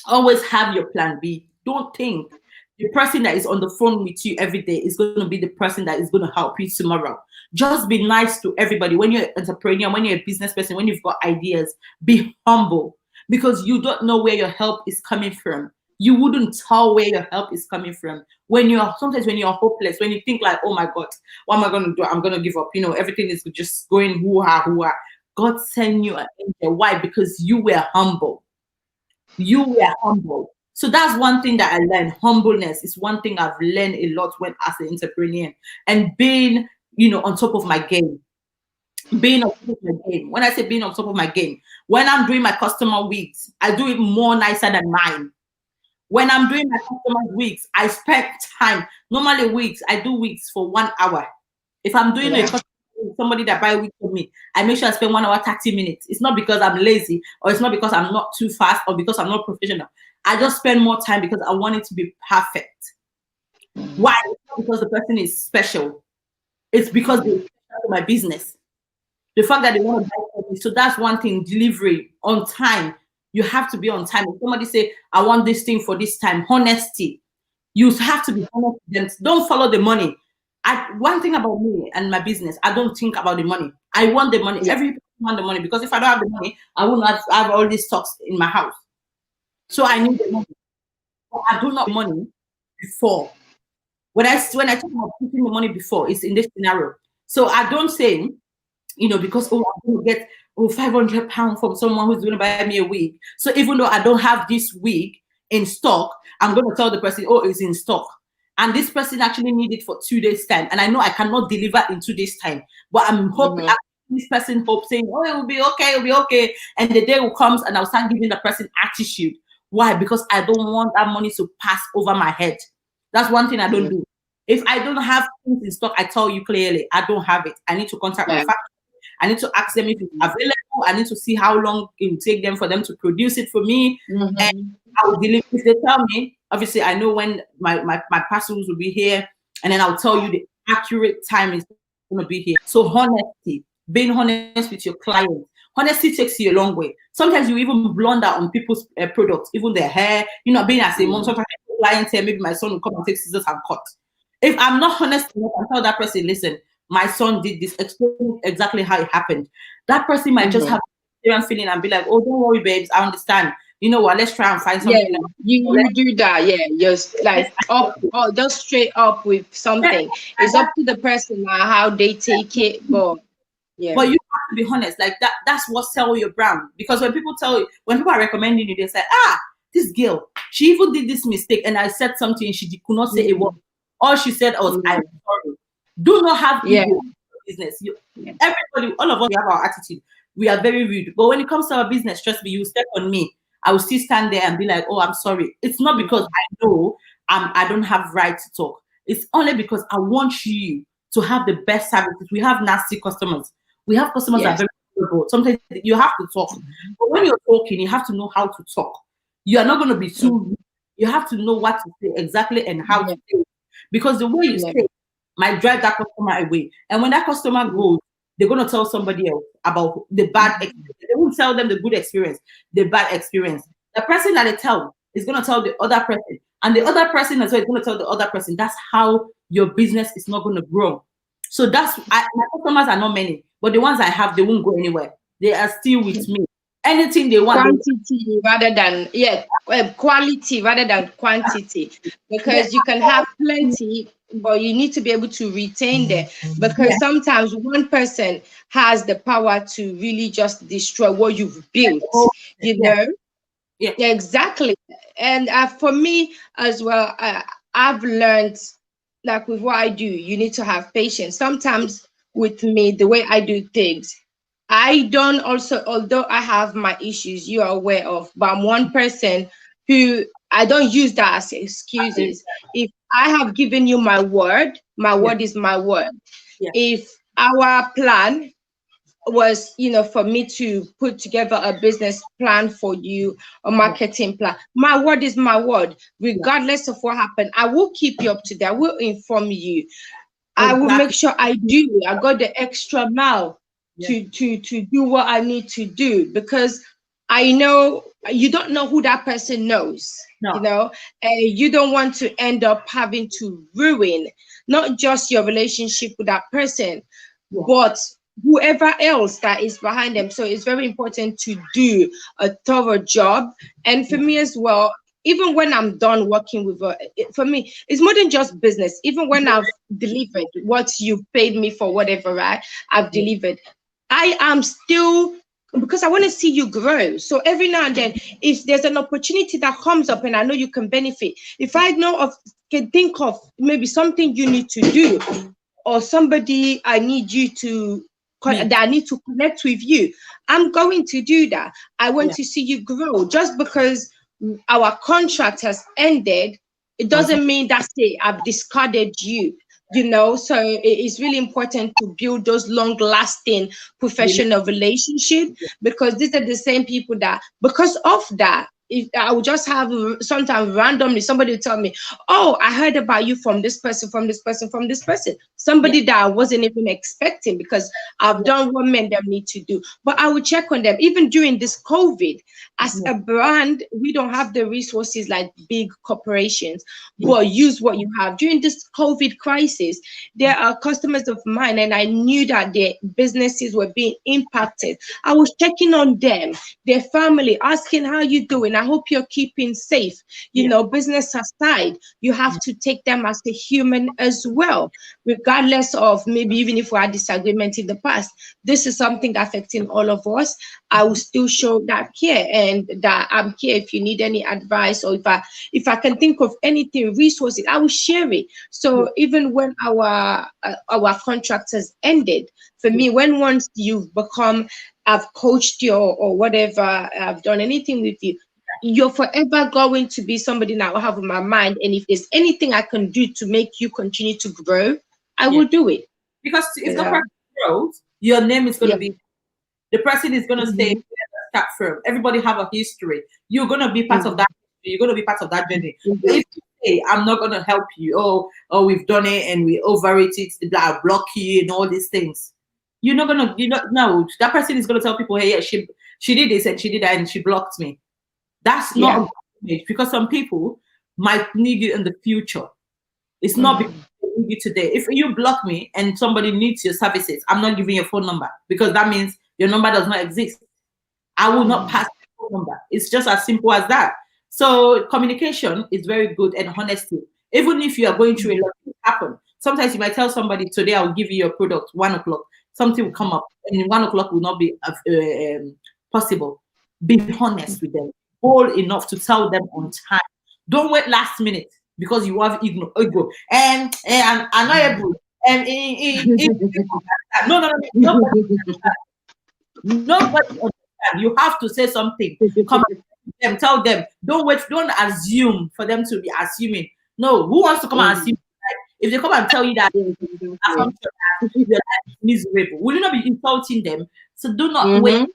Always have your plan B. Don't think the person that is on the phone with you every day is going to be the person that is going to help you tomorrow. Just be nice to everybody. When you're an entrepreneur, when you're a business person, when you've got ideas, be humble, because you don't know where your help is coming from. You wouldn't tell where your help is coming from. Sometimes when you're hopeless, when you think like, oh my God, what am I going to do? I'm going to give up. Everything is just going hoo-ha. God send you an angel. Why? Because you were humble. You were humble. So that's one thing that I learned. Humbleness is one thing I've learned a lot when as an entrepreneur, and being, on top of my game. Being on top of my game. When I say being on top of my game, when I'm doing my customer weeks, I do it more nicer than mine. When I'm doing my customer weeks, I spend time. Normally weeks, I do weeks for 1 hour. If I'm doing a customer, somebody that buy week for me, I make sure I spend 1 hour 30 minutes. It's not because I'm lazy, or it's not because I'm not too fast, or because I'm not professional. I just spend more time because I want it to be perfect. Why? It's not because the person is special. It's because they're special to my business. The fact that they want to buy from me. So that's one thing. Delivery on time. You have to be on time. If somebody say, I want this thing for this time, honesty. You have to be honest with them. Don't follow the money. One thing about me and my business, I don't think about the money. I want the money. Every person want the money, because if I don't have the money, I will not have all these stocks in my house. So I need the money. But I do not money before. When I talk about putting the money before, it's in this scenario. So I don't say, because I'm going to get £500 from someone who's going to buy me a wig. So even though I don't have this wig in stock, I'm going to tell the person, it's in stock. And this person actually need it for 2 days time. And I know I cannot deliver in 2 days time, but I'm hoping this person hopes saying, it will be okay, it'll be okay. And the day will come and I'll start giving the person attitude. Why? Because I don't want that money to pass over my head. That's one thing I don't do. If I don't have things in stock, I tell you clearly, I don't have it. I need to contact my factory. I need to ask them if it's available. I need to see how long it will take them for them to produce it for me. And I will deliver. If they tell me, obviously, I know when my parcels will be here, and then I'll tell you the accurate time is going to be here. So honesty, being honest with your client. Honesty takes you a long way. Sometimes you even blunder on people's products, even their hair. Being as a mom, sometimes clients say, maybe my son will come and take scissors and cut. If I'm not honest enough, I tell that person, listen, my son did this, explain exactly how it happened. That person might just have a feeling and be like, oh, don't worry, babes, I understand. You know what, let's try and find something. Yeah, you do that, just like just straight up with something. It's up to the person how they take it, but But you have to be honest, like that's what sells your brand. Because when people are recommending you, they say, this girl, she even did this mistake, and I said something, she could not say a word. All she said was, I'm sorry. Do not have ego in business. Everybody, all of us, we have our attitude. We are very rude. But when it comes to our business, trust me, you step on me, I will still stand there and be like, oh, I'm sorry. It's not because I know I don't have right to talk. It's only because I want you to have the best services. We have nasty customers. We have customers that are very horrible. Sometimes you have to talk. But when you're talking, you have to know how to talk. You are not going to be too rude. You have to know what to say exactly and how to say it. Because the way you say it might drive that customer away. And when that customer goes, they're going to tell somebody else about the bad experience. They won't tell them the good experience, the bad experience. The person that they tell is going to tell the other person. And the other person as well is going to tell the other person. That's how your business is not going to grow. So my customers are not many, but the ones I have, they won't go anywhere. They are still with me. Anything they want. Quantity rather than quality rather than quantity, because you can have plenty, but you need to be able to retain them, because sometimes one person has the power to really just destroy what you've built. Exactly. And for me as well, I've learned, like with what I do, you need to have patience. Sometimes with me, the way I do things, I don't also, although I have my issues you are aware of, but I'm one person who I don't use that as excuses. If I have given you my word is my word. If our plan was, for me to put together a business plan for you, a marketing plan, my word is my word. Regardless of what happened, I will keep you up to date. I will inform you. I will make sure I got the extra mile to do what I need to do, because I know you don't know who that person knows, and you don't want to end up having to ruin not just your relationship with that person, but whoever else that is behind them. So it's very important to do a thorough job. And for me as well, even when I'm done working with her, for me, it's more than just business. Even when I've delivered what you paid me for, whatever, right? I've delivered. I am still because I want to see you grow. So every now and then, if there's an opportunity that comes up and I know you can benefit, if I know of, can think of maybe something you need to do, or somebody I need you to that I need to connect with you, I'm going to do that. I want to see you grow. Just because our contract has ended, it doesn't mean that's it. I've discarded you. So it's really important to build those long-lasting professional relationships, because these are the same people that, because of that, if I would just have sometimes randomly somebody will tell me, oh, I heard about you from this person, from this person, from this person, somebody that I wasn't even expecting, because I've done what men them need to do. But I will check on them even during this COVID. As a brand, we don't have the resources like big corporations, but use what you have. During this COVID crisis, there are customers of mine, and I knew that their businesses were being impacted. I was checking on them, their family, asking how you doing. I hope you're keeping safe. Business aside, you have to take them as a human as well, regardless of maybe even if we had disagreement in the past. This is something affecting all of us. I will still show that care, and that I'm here if you need any advice, or if I can think of anything, resources, I will share it. So even when our contract has ended, for me, when once you've become, I've coached you or whatever, I've done anything with you, you're forever going to be somebody that I have in my mind. And if there's anything I can do to make you continue to grow, I will do it. Because if the person grows, your name is going to be, the person is going to stay that firm. Everybody have a history. You're going to be part of that. You're going to be part of that journey. If you say, I'm not going to help you, oh, we've done it and we overrated it, I'll block you and all these things. You're not going to, no, that person is going to tell people, hey, yeah, she did this and she did that and she blocked me. That's not a good image, because some people might need you in the future. It's not because they need you today. If you block me and somebody needs your services, I'm not giving your phone number, because that means your number does not exist. I will not pass your phone number. It's just as simple as that. So communication is very good, and honesty. Even if you are going through a lot, it happen. Sometimes you might tell somebody, today I will give you your product, 1 o'clock. Something will come up, and 1 o'clock will not be possible. Be honest with them. Bold enough to tell them on time. Don't wait last minute because you have ego and I'm not able. Nobody. You have to say something. Come them, tell them. Don't wait. Don't assume for them to be assuming. No, who wants to come and assume? If they come and tell you that your life is miserable, will you not be insulting them? So do not wait.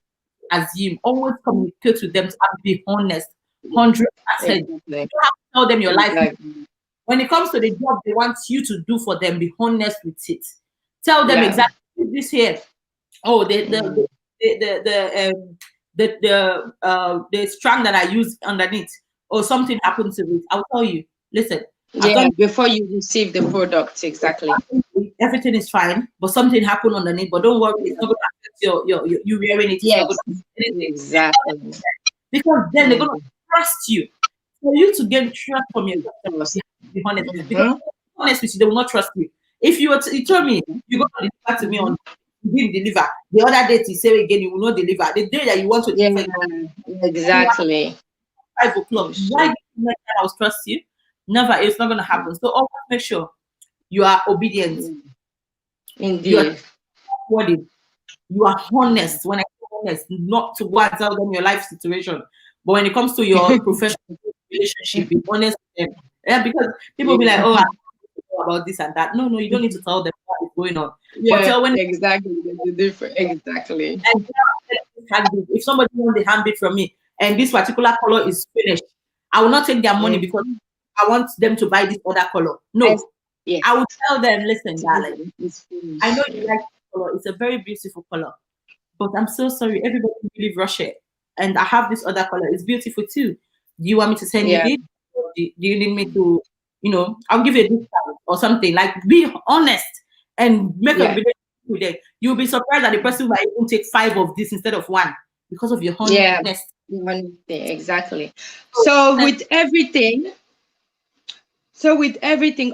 Assume. Always communicate with them and be honest. 100%. You don't have to tell them your life. When it comes to the job they want you to do for them, be honest with it. Tell them exactly this here. Oh, the strand that I use underneath, or something happened to it. I'll tell you. Listen. Before you receive the product, exactly. Everything is fine, but something happened underneath. But don't worry, it's not going to affect you wearing it. Yes, exactly. Because then they're going to trust you. For you to gain trust from your customers, you have to be honest. Because honest with you, they will not trust you. If you told me you're going to deliver to me on, you didn't deliver. The other day you say again, you will not deliver. The day that you want to deliver, exactly. 5 o'clock. Why do you think I will trust you? Never. It's not going to happen. So always make sure you are obedient. Indeed. You are honest. When I say honest, not to go and tell them your life situation, but when it comes to your professional relationship, be honest with them. Yeah, because people be like, oh, I don't know about this and that. No, you don't need to tell them what is going on. Yeah, tell when exactly. Exactly. And if somebody wants the handbid from me and this particular color is finished, I will not take their money because I want them to buy this other color. No. Yes. I will tell them, listen, darling, I know you like this color. It's a very beautiful color. But I'm so sorry, everybody really rush it. And I have this other color. It's beautiful too. Do you want me to send you this? Do you need me to, I'll give you a discount or something. Like, be honest and make a relationship with them. You'll be surprised that the person might even take 5 of this instead of 1 because of your honest. Yeah, exactly. So with everything,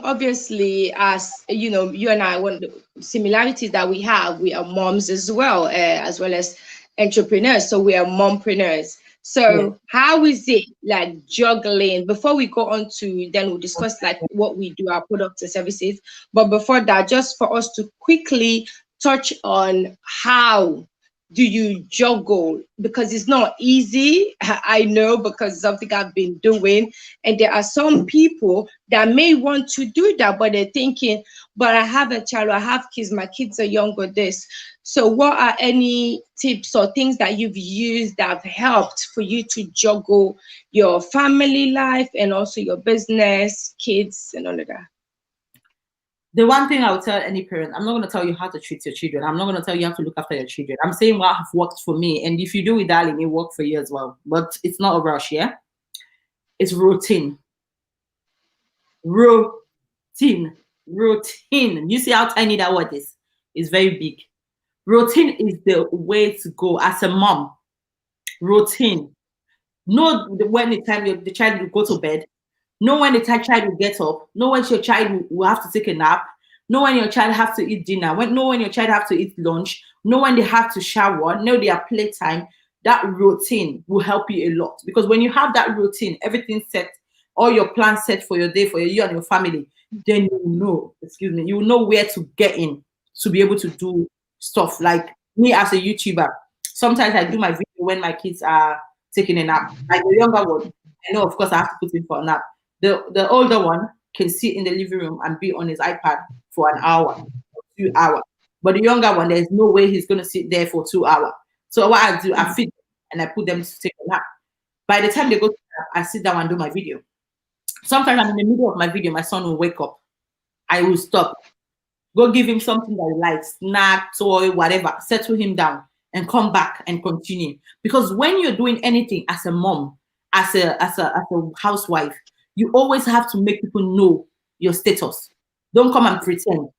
obviously, as you know, you and I, one of the similarities that we have, we are moms as well as entrepreneurs, so we are mompreneurs. So how is it like juggling? Before we go on to, then we'll discuss like what we do, our products and services. But before that, just for us to quickly touch on how do you juggle, because it's not easy. I know, because it's something I've been doing, and there are some people that may want to do that, but they're thinking, but I have a child, I have kids, my kids are younger, this. So what are any tips or things that you've used that have helped for you to juggle your family life and also your business, kids, and all of that? The one thing I would tell any parent, I'm not going to tell you how to treat your children. I'm not going to tell you how to look after your children. I'm saying what have worked for me. And if you do it, darling, it work for you as well. But it's not a rush, yeah? It's routine. Routine. Routine. You see how tiny that word is? It's very big. Routine is the way to go as a mom. Routine. Know when the time the child will go to bed. Know when the child will get up. Know when your child will have to take a nap. Know when your child have to eat dinner. Know when your child have to eat lunch. Know when they have to shower. Know their playtime. That routine will help you a lot, because when you have that routine, everything set, all your plans set for your day, for you and your family, then you know, you know where to get in to be able to do stuff. Like me as a YouTuber, sometimes I do my video when my kids are taking a nap. Like the younger one, I know, of course, I have to put him for a nap. The older one can sit in the living room and be on his iPad for an hour, or 2 hours. But the younger one, there's no way he's going to sit there for 2 hours. So what I do, I feed them and I put them to take a nap. By the time they go to nap, I sit down and do my video. Sometimes I'm in the middle of my video, my son will wake up. I will stop, go give him something that he likes, snack, toy, whatever, settle him down and come back and continue. Because when you're doing anything as a mom, as a housewife, you always have to make people know your status. Don't come and pretend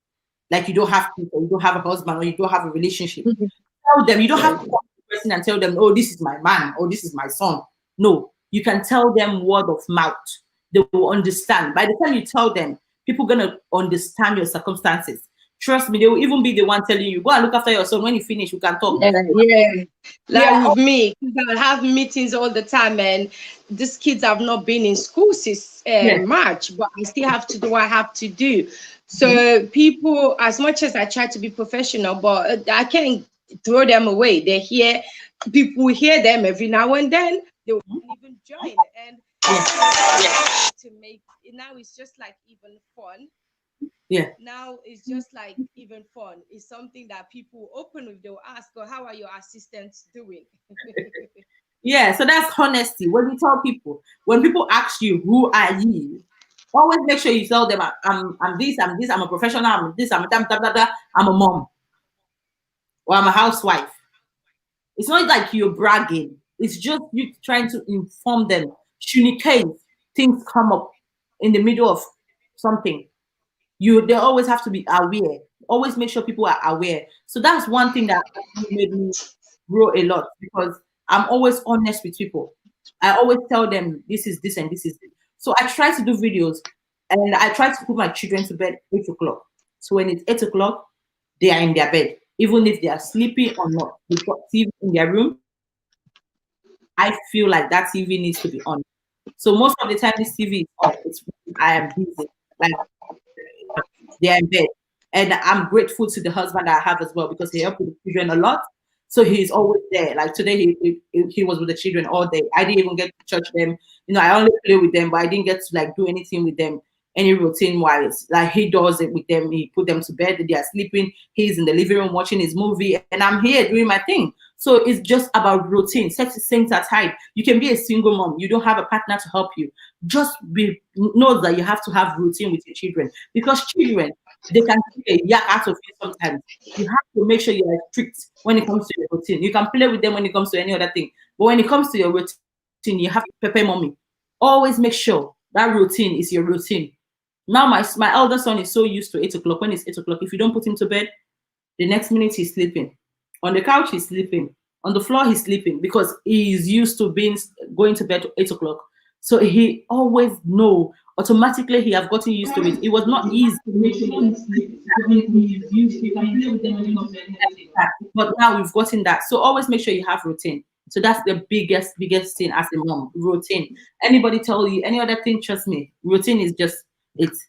like you don't have people, you don't have a husband, or you don't have a relationship. Tell them. You don't have to come to the person and tell them, oh, this is my man, or this is my son. No, you can tell them word of mouth. They will understand. By the time you tell them, people are going to understand your circumstances. Trust me, they will even be the one telling you, go and look after your son. When you finish, you can talk. Like with me, I have meetings all the time, and these kids have not been in school since March, but I still have to do what I have to do. So people, as much as I try to be professional, but I can't throw them away. They're here. People hear them every now and then. They will even join, and to make it now, it's just like even fun. Now it's just like even fun. It's something that people open with. They'll ask, "Oh, how are your assistants doing?" So that's honesty. When you tell people, when people ask you, "Who are you?" always make sure you tell them, "I'm this, I'm this, I'm a professional, I'm this, I'm a I'm a mom, or I'm a housewife." It's not like you're bragging. It's just you trying to inform them. Communicate. Things come up in the middle of something. They always have to be aware. Always make sure people are aware. So that's one thing that made me grow a lot, because I'm always honest with people. I always tell them this is this and this is this. So I try to do videos, and I try to put my children to bed 8 o'clock. So when it's 8 o'clock, they are in their bed, even if they are sleeping or not. They've got TV in their room. I feel like that TV needs to be on. So most of the time, this TV is on. I am busy. Like, they are in bed. And I'm grateful to the husband I have as well, because he helped with the children a lot. So he's always there. Like today, he was with the children all day. I didn't even get to touch them. I only play with them, but I didn't get to like do anything with them, any routine wise. Like he does it with them. He put them to bed. They are sleeping. He's in the living room watching his movie, and I'm here doing my thing. So it's just about routine. Set things aside. You can be a single mom. You don't have a partner to help you. Just know that you have to have routine with your children, because children, they can take a yak out of you sometimes. You have to make sure you are strict when it comes to your routine. You can play with them when it comes to any other thing, but when it comes to your routine, you have to prepare mommy. Always make sure that routine is your routine. Now my elder son is so used to 8 o'clock. When it's 8 o'clock, if you don't put him to bed, the next minute he's sleeping. On the couch, he's sleeping. On the floor, he's sleeping, because he's used to going to bed at 8 o'clock. So he always know automatically. He have gotten used to it. It was not easy, but now we've gotten that. So always make sure you have routine. So that's the biggest thing as a mom. Routine. Anybody tell you any other thing? Trust me, routine is just it's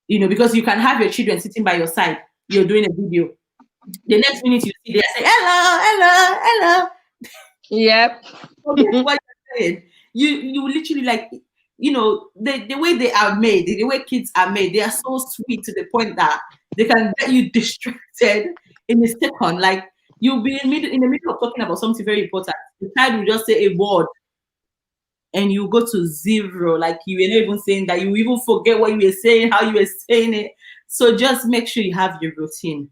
because you can have your children sitting by your side. You're doing a video. The next minute you see they say hello, hello, hello. Yep. Forget what you're saying. You literally like the way they are made, the way kids are made, they are so sweet to the point that they can get you distracted in a second. Like you'll be in the middle of talking about something very important. The child will just say a word and you go to zero. Like you were not even saying that, you even forget what you were saying, how you were saying it. So just make sure you have your routine.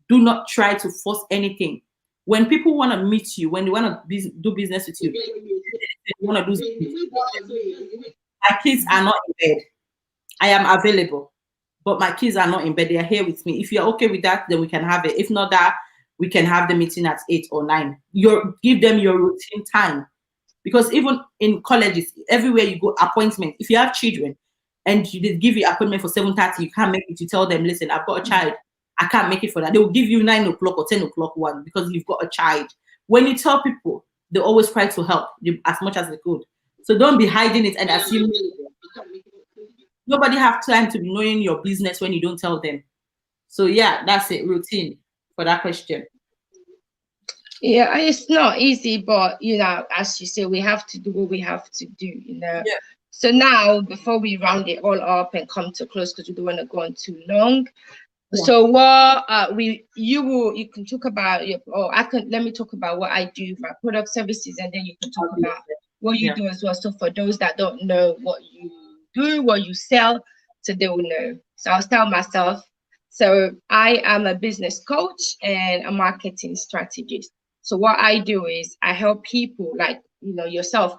Do not try to force anything. When people want to meet you, when they want to do business with you, they want to do business. My kids are not in bed. I am available, but my kids are not in bed. They are here with me. If you're okay with that, then we can have it. If not that, we can have the meeting at 8 or 9. Give them your routine time. Because even in colleges, everywhere you go, appointment. If you have children and they give you appointment for 7:30, you can't make it. You tell them, listen, I've got a child. I can't make it for that. They will give you 9 o'clock or 10 o'clock one because you've got a child. When you tell people, they always try to help you as much as they could. So don't be hiding it and assuming. Nobody have time to be knowing your business when you don't tell them. So yeah, that's it. Routine for that question. Yeah, it's not easy, but as you say, we have to do what we have to do. Yeah. So now, before we round it all up and come to close, because we don't want to go on too long. Yeah. So what you can talk about let me talk about what I do for product services, and then you can talk about what you do as well. So for those that don't know what you do, what you sell, so they will know. So I'll start myself. So I am a business coach and a marketing strategist. So what I do is I help people like yourself,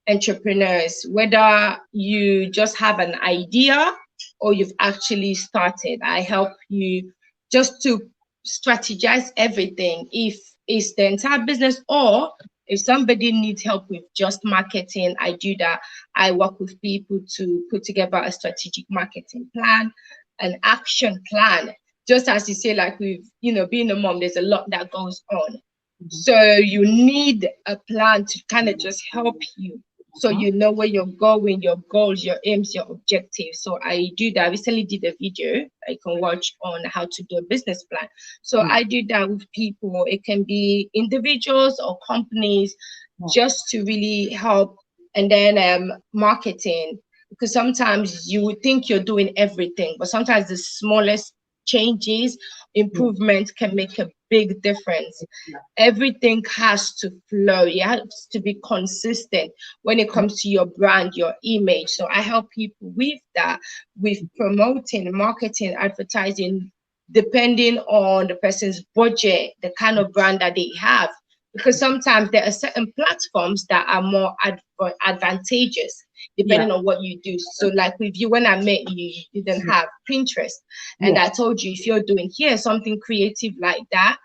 entrepreneurs, whether you just have an idea or you've actually started. I help you just to strategize everything. If it's the entire business, or if somebody needs help with just marketing, I do that. I work with people to put together a strategic marketing plan, an action plan. Just as you say, like with being a mom, there's a lot that goes on. So you need a plan to kind of just help you, so you know where you're going, your goals, your aims, your objectives. So I do that. I recently did a video I can watch on how to do a business plan. So I do that with people. It can be individuals or companies, just to really help. And then marketing, because sometimes you would think you're doing everything, but sometimes the smallest changes, improvements can make a big difference. Everything has to flow. It has to be consistent when it comes to your brand, your image. So I help people with that, with promoting, marketing, advertising, depending on the person's budget, the kind of brand that they have. Because sometimes there are certain platforms that are more advantageous depending on what you do. So like with you, when I met you, you didn't have Pinterest. And I told you, if you're doing here something creative like that,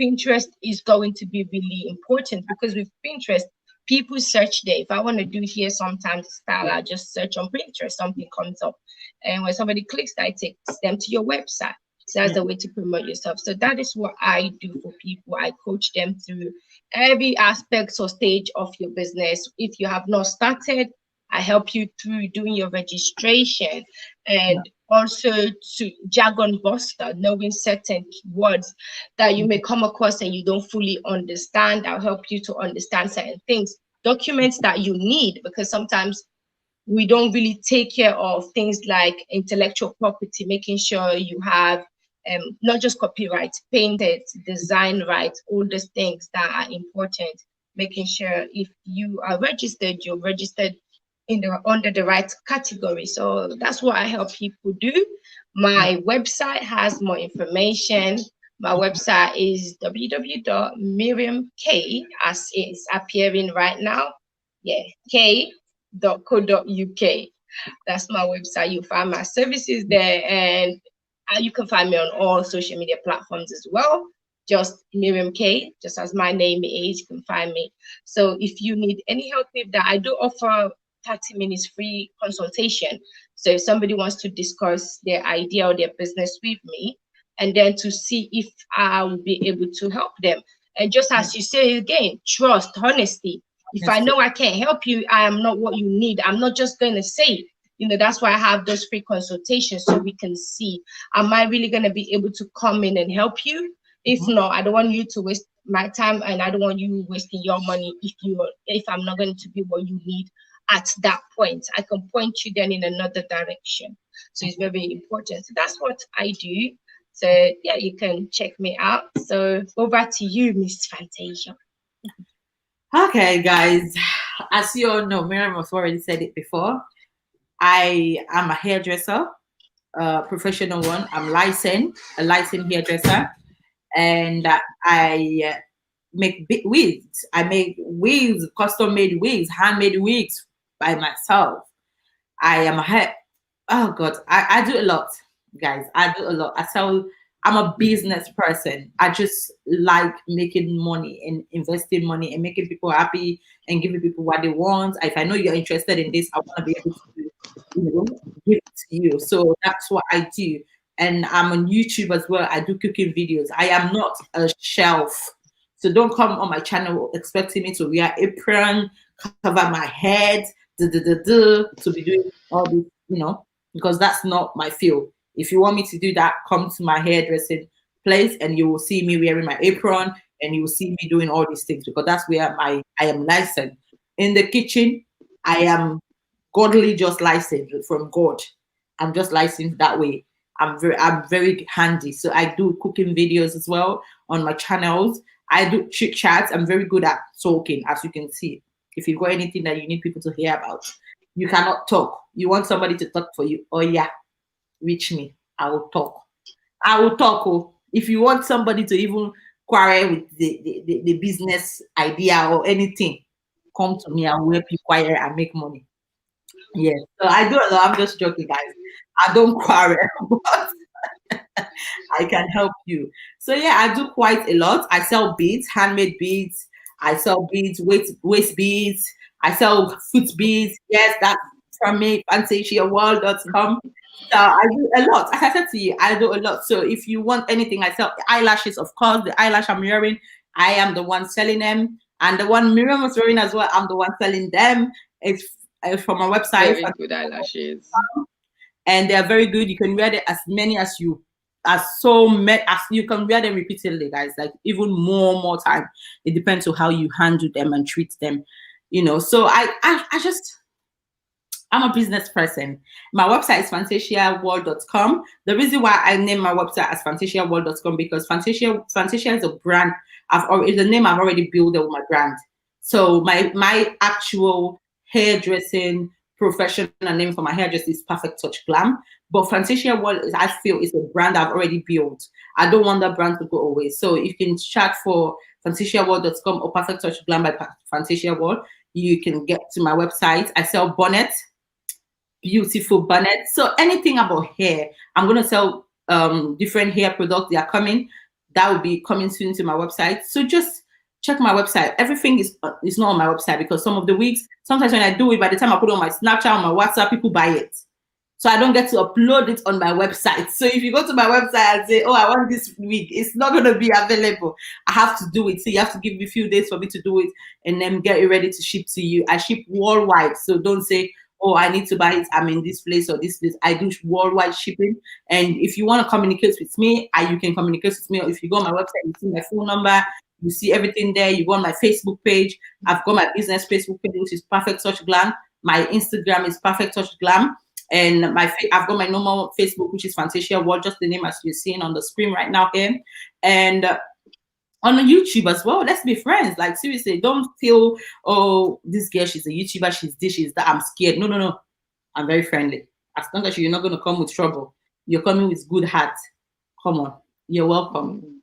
Pinterest is going to be really important, because with Pinterest, people search there. If I want to do here sometimes style, I just search on Pinterest, something comes up. And when somebody clicks that, it takes them to your website. So that's the way to promote yourself. So that is what I do for people. I coach them through every aspect or stage of your business. If you have not started, I help you through doing your registration, and also to jargon buster, knowing certain words that you may come across and you don't fully understand. I'll help you to understand certain things, documents that you need, because sometimes we don't really take care of things like intellectual property, making sure you have not just copyright, painted, design rights, all those things that are important, making sure if you are registered, you're registered under the right category. So that's what I help people do. My website has more information. My website is www.miriamk, as it's appearing right now. Yeah, k.co.uk. That's my website. You'll find my services there, and you can find me on all social media platforms as well. Just Miriam K, just as my name is, you can find me. So if you need any help with that, I do offer 30 minutes free consultation. So if somebody wants to discuss their idea or their business with me, and then to see if I will be able to help them. And just as you say again, trust, honesty. If I know I can't help you, I am not what you need. I'm not just going to say, that's why I have those free consultations, so we can see, am I really going to be able to come in and help you? If not, I don't want you to waste my time, and I don't want you wasting your money if I'm not going to be what you need at that point. I can point you then in another direction. So it's very important. So that's what I do. So yeah, you can check me out. So over to you, Miss Fantacial. Okay, guys. As you all know, Miriam has already said it before. I am a hairdresser, a professional one. I'm a licensed hairdresser, and I make wigs. I make wigs, custom-made wigs, handmade wigs by myself. I am a hair. Oh God, I do a lot, guys. I do a lot. I'm a business person. I just like making money and investing money and making people happy and giving people what they want. If I know you're interested in this, I want to be able to, give it to you. So that's what I do. And I'm on YouTube as well. I do cooking videos. I am not a shelf. So don't come on my channel expecting me to wear apron, cover my head, to be doing all this, because that's not my field. If you want me to do that, come to my hairdressing place and you will see me wearing my apron and you will see me doing all these things, because that's where I am licensed. In the kitchen, I am godly just licensed from God. I'm just licensed that way. I'm very handy. So I do cooking videos as well on my channels. I do chit chats. I'm very good at talking, as you can see. If you've got anything that you need people to hear about, you cannot talk. You want somebody to talk for you. Oh yeah, reach me. I will talk. I will talk. Oh. If you want somebody to even quarrel with the business idea or anything, come to me. I will help you quarrel and make money. Yes. So I do a lot. I'm just joking, guys. I don't quarrel, but I can help you. So yeah, I do quite a lot. I sell beads, handmade beads. I sell beads, waist beads. I sell foot beads. Yes, that's from me, fantacialworld.com. So I do a lot. As I said to you, I do a lot. So if you want anything, I sell eyelashes, of course. The eyelash I'm wearing, I am the one selling them. And the one Miriam was wearing as well, I'm the one selling them. It's from my website. Very good eyelashes. And they're very good. You can wear them as many as you as you can wear them repeatedly, guys, like even more time. It depends on how you handle them and treat them, so I'm a business person. My website is fantacialworld.com. The reason why I named my website as fantacialworld.com because Fantacial is a brand. It's a name I've already built with my brand. So my actual hairdressing professional name for my hairdresser is Perfect Touch Glam. But Fantacial World, I feel, is a brand I've already built. I don't want that brand to go away. So you can chat for fantacialworld.com or Perfect Touch Glam by Fantacial World. You can get to my website. I sell bonnets, beautiful bonnets. So anything about hair, I'm going to sell different hair products. They are coming. That will be coming soon to my website. So just check my website. Everything is not on my website because some of the wigs, sometimes when I do it, by the time I put it on my Snapchat, on my WhatsApp, people buy it. So I don't get to upload it on my website. So if you go to my website and say, oh, I want this wig, it's not going to be available. I have to do it. So you have to give me a few days for me to do it and then get it ready to ship to you. I ship worldwide. So don't say, oh, I need to buy it. I'm in this place or this place. I do worldwide shipping. And if you want to communicate with me, you can communicate with me. Or if you go on my website, you see my phone number. You see everything there. You go on my Facebook page. I've got my business Facebook page, which is Perfect Touch Glam. My Instagram is Perfect Touch Glam. And I've got my normal Facebook, which is Fantacial World, just the name as you're seeing on the screen right now here. And on YouTube as well. Let's be friends. Like, seriously, don't feel, oh, this girl, she's a YouTuber, she's this, she's that. I'm scared. No. I'm very friendly. As long as you're not going to come with trouble, you're coming with good heart. Come on. You're welcome.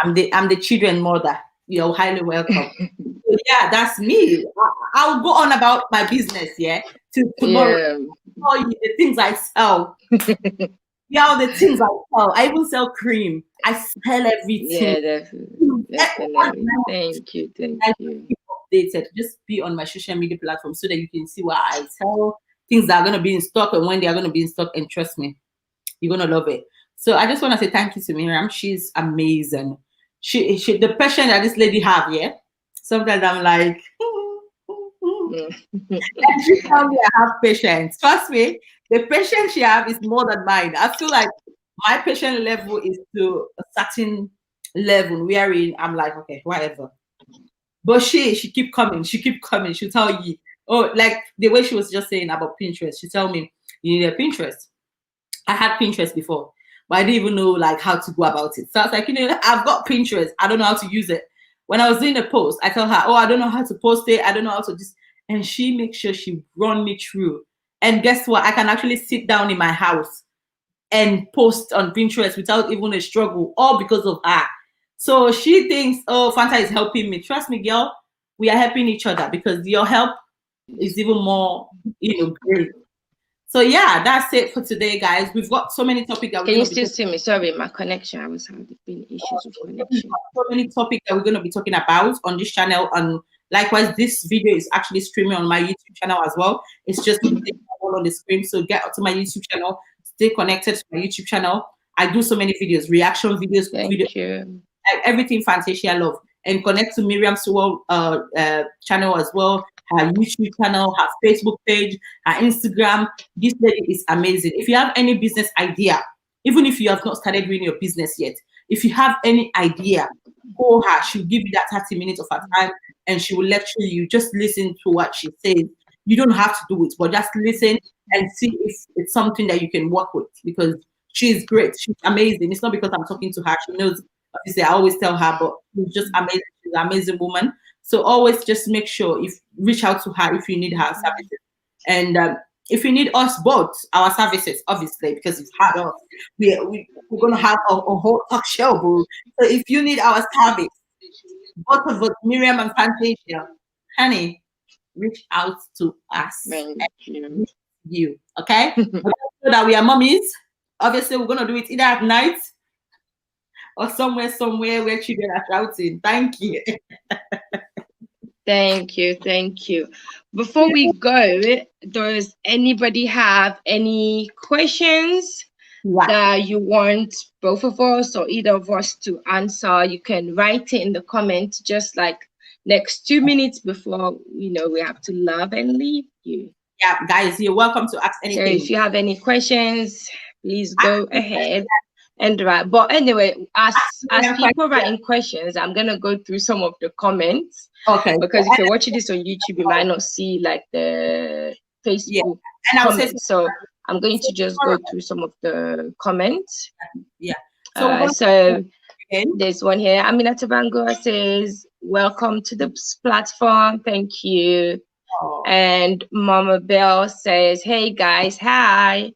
I'm the children mother. You're highly welcome. So yeah, that's me. I'll go on about my business, till tomorrow. Yeah. Tell you the things I sell. The things I sell. I even sell cream. I sell everything. Yeah, definitely. Thank you. updated. Just be on my social media platform so that you can see what I sell, things that are going to be in stock and when they are going to be in stock. And trust me, you're going to love it. So I just want to say thank you to Miriam. She's amazing. She the passion that this lady have, yeah. Sometimes I'm like, and she tell me I have patience. Trust me, the patience she have is more than mine. I feel like my patient level is to a certain level wherein I'm like, okay, whatever. But she keep coming, she keep coming. She'll tell you, oh, like the way she was just saying about Pinterest. She tell me, you need a Pinterest. I had Pinterest before, but I didn't even know like how to go about it. So I was like, I've got Pinterest. I don't know how to use it. When I was doing a post, I tell her, oh, I don't know how to post it. I don't know how to just, and she makes sure she run me through. And guess what? I can actually sit down in my house and post on Pinterest without even a struggle, all because of her. So she thinks, oh, Fanta is helping me. Trust me, girl, we are helping each other because your help is even more, great. So yeah, that's it for today, guys. We've got so many topics that we're Can you going to be still see me? Sorry, my connection. I was having issues with connection. so many topics that we're going to be talking about on this channel. And likewise, this video is actually streaming on my YouTube channel as well. It's just all on the screen. So get to my YouTube channel, stay connected to my YouTube channel. I do so many videos, reaction videos, Thank you. everything Fantacial love. And connect to Miriam's channel as well, her YouTube channel, her Facebook page, her Instagram. This lady is amazing. If you have any business idea, even if you have not started doing your business yet, if you have any idea, call her. She'll give you that 30 minutes of her time and she will lecture you. Just listen to what she says. You don't have to do it, but just listen and see if it's something that you can work with because she's great. She's amazing. It's not because I'm talking to her. She knows, obviously, I always tell her, but she's just amazing. She's an amazing woman. So always just make sure reach out to her if you need her services. And if you need us both, our services, obviously, because you've had us, we're going to have a whole talk show, boo. So if you need our service, both of us, Miriam and Fantasia, honey, reach out to us. Thank you, okay? So that we are mummies. Obviously, we're going to do it either at night or somewhere where children are shouting. Thank you. Thank you. Before we go, does anybody have any questions that you want both of us or either of us to answer? You can write it in the comments just like next 2 minutes before we have to love and leave you. Yeah, guys, you're welcome to ask anything. So if you have any questions, please go ahead and write. But anyway, as people writing questions, I'm gonna go through some of the comments. Okay. Because if you're watching this on YouTube, you might not see like the Facebook comments. So I'm going to just go through some of the comments. Yeah. So there's one here. Aminata Bango says, "Welcome to the platform. Thank you." And Mama Bell says, "Hey guys, hi."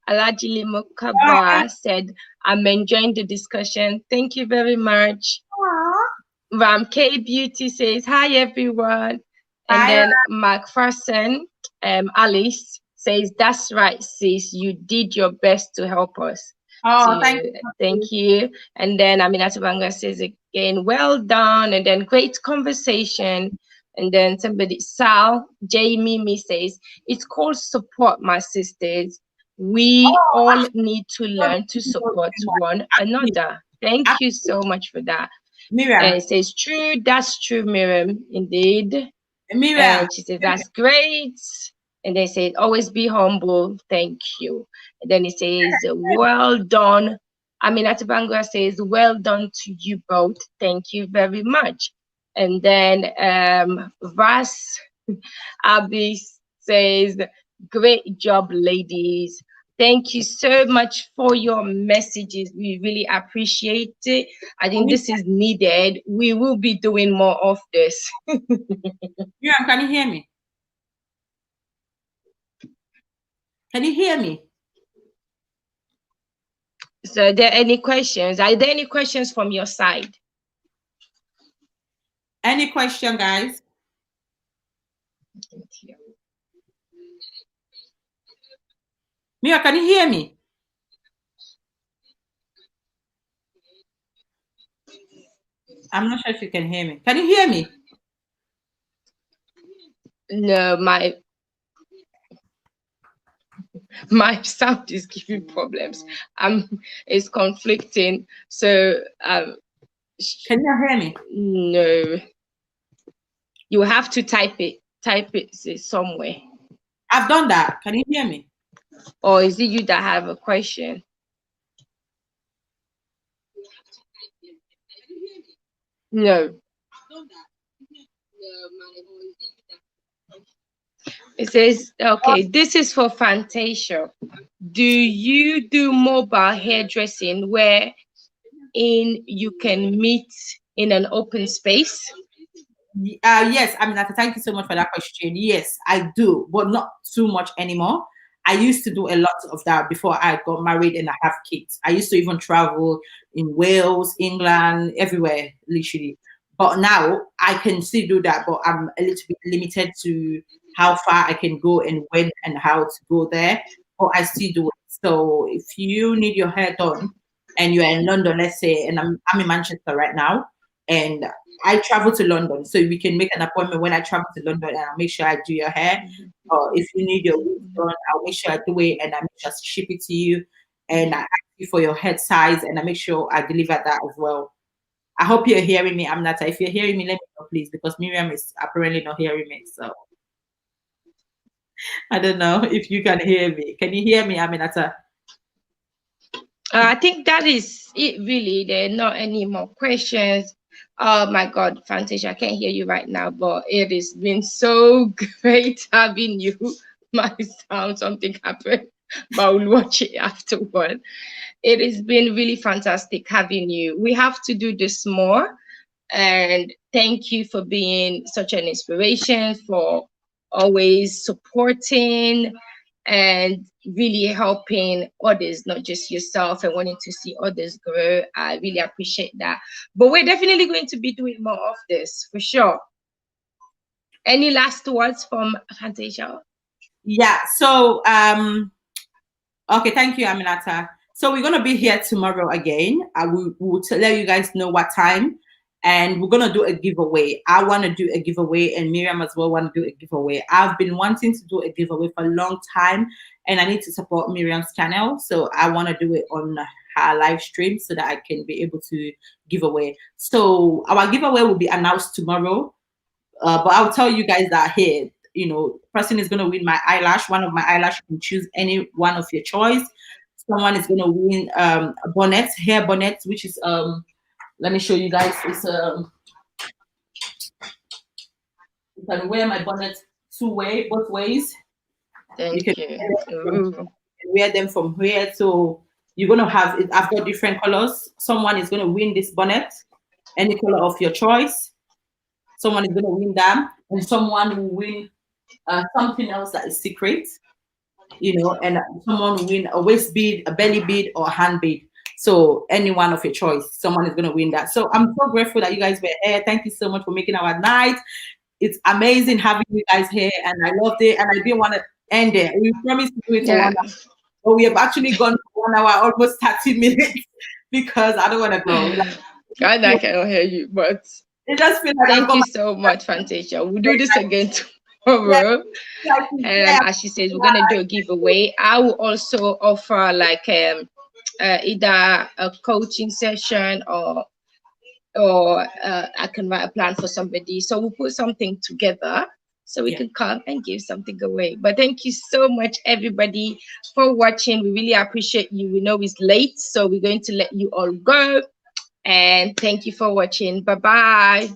Alajili Mokaba said, "I'm enjoying the discussion. Thank you very much." Ram K Beauty says, "Hi everyone." And then McPherson, Alice says, "That's right, sis. You did your best to help us." Oh, thank you. And then Aminata Banga says again, "Well done." And then great conversation. And then Sal J Mimi says, "It's called support, my sisters. We all need to learn to support one another." Thank you so much for that. Miriam. And it says, "True, that's true, Miriam, indeed." Miriam. And she says, "That's great." And they say, "Always be humble. Thank you." And then it says, "Well done." Aminata Bangura says, "Well done to you both. Thank you very much." And then Vas Abby says, "Great job, ladies. Thank you so much for your messages. We really appreciate it. I think this is needed. We will be doing more of this." Miriam, can you hear me? Can you hear me? So are there any questions? Are there any questions from your side? Any question, guys? Mira, can you hear me? I'm not sure if you can hear me. Can you hear me? No, my sound is giving problems. It's conflicting. So Can you hear me? no, you have to type it. Type it somewhere. I've done that. Can you hear me? Or is it you that have a question? No. It says, okay, this is for Fantacial. Do you do mobile hairdressing where you can meet in an open space? Yes, I mean, thank you so much for that question. Yes, I do, but not too much anymore. I used to do a lot of that before I got married and I have kids. I used to even travel in Wales, England, everywhere, literally. But now I can still do that, but I'm a little bit limited to how far I can go and when and how to go there. But I still do it. So if you need your hair done and you're in London, let's say, and I'm in Manchester right now, and I travel to London, so we can make an appointment when I travel to London, and I'll make sure I do your hair. Or if you need your wig done, I'll make sure I do it, and I make sure I ship it to you, and I ask you for your head size, and I make sure I deliver that as well. I hope you're hearing me, Aminata. If you're hearing me, let me know, please, because Miriam is apparently not hearing me. So I don't know if you can hear me. Can you hear me, Aminata? I think that is it, really. There are not any more questions. Oh my God, Fantasia, I can't hear you right now, but it has been so great having you. My sound, something happened, but we'll watch it afterward. It has been really fantastic having you. We have to do this more. And thank you for being such an inspiration, for always supporting and really helping others, not just yourself, and wanting to see others grow. I really appreciate that. But we're definitely going to be doing more of this for sure. Any last words from Fantasia? Yeah. So okay, thank you, Aminata. So we're gonna be here tomorrow again. I will let you guys know what time, and we're gonna do a giveaway. I want to do a giveaway, and Miriam as well want to do a giveaway. I've been wanting to do a giveaway for a long time, and I need to support Miriam's channel, so I want to do it on her live stream so that I can be able to give away. So our giveaway will be announced tomorrow, but I'll tell you guys that here, person is going to win my eyelash. One of my eyelash, you can choose any one of your choice. Someone is going to win a bonnet, hair bonnet, which is let me show you guys. It's you can wear my bonnet both ways. Thank you. Wear them from here. So you're going to have it. I've got different colors. Someone is going to win this bonnet, any color of your choice. Someone is going to win that, and someone will win something else that is secret, and someone will win a waist bead, a belly bead, or a hand bead. So any one of your choice, someone is going to win that. So I'm so grateful that you guys were here. Thank you so much for making our night. It's amazing having you guys here, and I loved it. And I didn't want to end it. We promised to do it for 1 hour, but we have actually gone for 1 hour, almost 30 minutes, because I don't want to go. God, I cannot hear you, but it just feels like thank you so much, Fantasia. We'll do this again tomorrow. And as she says, we're gonna do a giveaway. I will also offer like either a coaching session or I can write a plan for somebody. So we'll put something together so we can come and give something away. But thank you so much, everybody, for watching. We really appreciate you. We know it's late, so we're going to let you all go. And thank you for watching. Bye-bye.